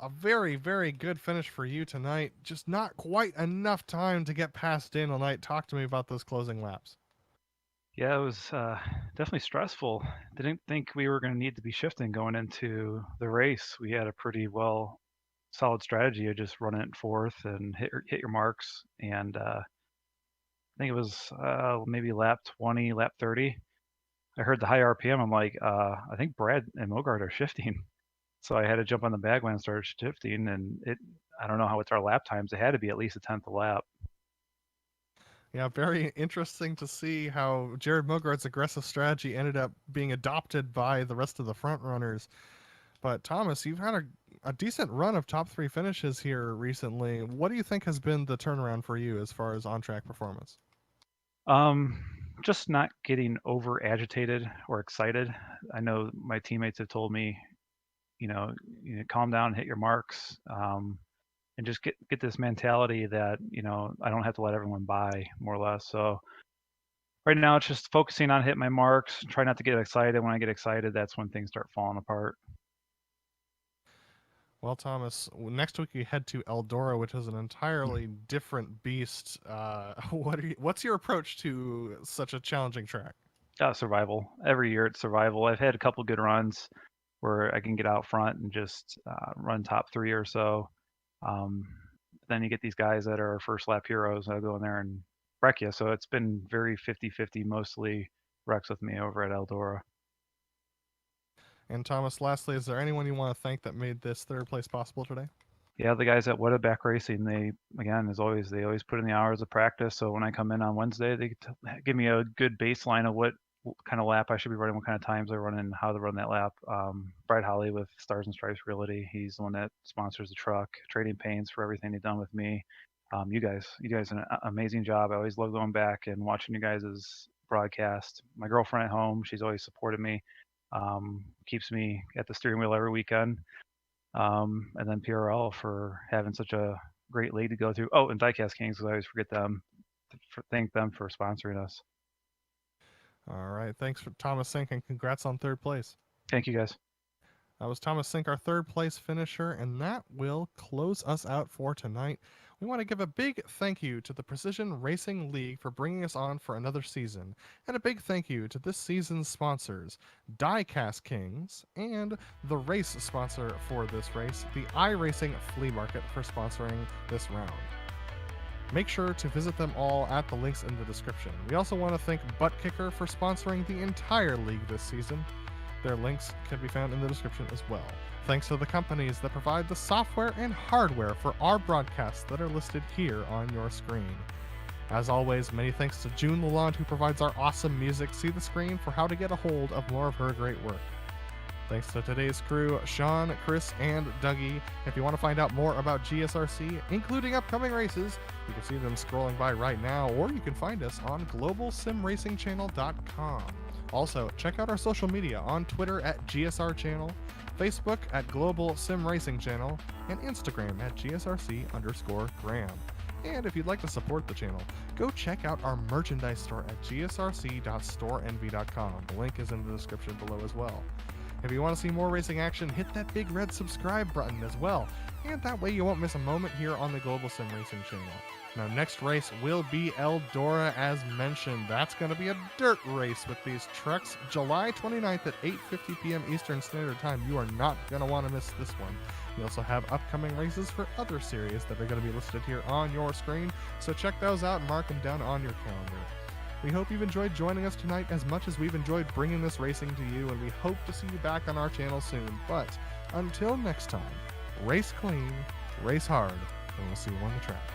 a very, very good finish for you tonight. Just not quite enough time to get past Daniel Knight. Talk to me about those closing laps. Yeah, it was definitely stressful. Didn't think we were going to need to be shifting going into the race. We had a pretty solid strategy of just running it fourth and hit your marks. And I think it was maybe lap 20, lap 30. I heard the high RPM. I'm like, I think Brad and Mogart are shifting. So I had to jump on the bagman and start shifting. And I don't know how it's our lap times. It had to be at least a 10th a lap. Yeah, very interesting to see how Jared Mogart's aggressive strategy ended up being adopted by the rest of the front runners. But Thomas, you've had a decent run of top three finishes here recently. What do you think has been the turnaround for you as far as on-track performance? Just not getting over agitated or excited. I know my teammates have told me, calm down, hit your marks, and just get this mentality that, I don't have to let everyone by, more or less. So right now it's just focusing on hitting my marks, try not to get excited. When I get excited, that's when things start falling apart. Well, Thomas, next week we head to Eldora, which is an entirely different beast. What's your approach to such a challenging track? Survival. Every year it's survival. I've had a couple good runs where I can get out front and just run top three or so. Then you get these guys that are first lap heroes that'll go in there and wreck you. So it's been very 50-50, mostly wrecks with me over at Eldora. And Thomas, lastly, is there anyone you want to thank that made this third place possible today? Yeah, the guys at Wetaback Racing, they always put in the hours of practice. So when I come in on Wednesday, they give me a good baseline of what kind of lap I should be running, what kind of times I run, and how to run that lap. Brad Hawley with Stars and Stripes Realty, he's the one that sponsors the truck. Trading Pains for everything they've done with me. You guys did an amazing job. I always love going back and watching you guys' broadcast. My girlfriend at home, she's always supported me. Keeps me at the steering wheel every weekend. And then PRL for having such a great league to go through. Oh, and Diecast Kings, because I always forget them. Thank them for sponsoring us. All right. Thanks for Thomas Sink, and congrats on third place. Thank you, guys. That was Thomas Sink, our third place finisher, and that will close us out for tonight. We want to give a big thank you to the Precision Racing League for bringing us on for another season, and a big thank you to this season's sponsors, Diecast Kings, and the race sponsor for this race, the iRacing Flea Market, for sponsoring this round. Make sure to visit them all at the links in the description. We also want to thank ButtKicker for sponsoring the entire league this season. Their links can be found in the description as well. Thanks to the companies that provide the software and hardware for our broadcasts that are listed here on your screen. As always, many thanks to June Lalonde, who provides our awesome music. See the screen for how to get a hold of more of her great work. Thanks to today's crew, Sean, Chris, and Dougie. If you want to find out more about GSRC, including upcoming races, you can see them scrolling by right now, or you can find us on globalsimracingchannel.com. Also, check out our social media on Twitter at GSR Channel, Facebook at Global Sim Racing Channel, and Instagram at GSRC_Graham. And if you'd like to support the channel, go check out our merchandise store at gsrc.storenvy.com. The link is in the description below as well. If you want to see more racing action, hit that big red subscribe button as well, and that way you won't miss a moment here on the Global Sim Racing channel. Now, next race will be Eldora, as mentioned. That's going to be a dirt race with these trucks, July 29th at 8:50 p.m. Eastern Standard Time. You are not going to want to miss this one. We also have upcoming races for other series that are going to be listed here on your screen, so check those out and mark them down on your calendar. We hope you've enjoyed joining us tonight as much as we've enjoyed bringing this racing to you, and we hope to see you back on our channel soon. But until next time, race clean, race hard, and we'll see you on the track.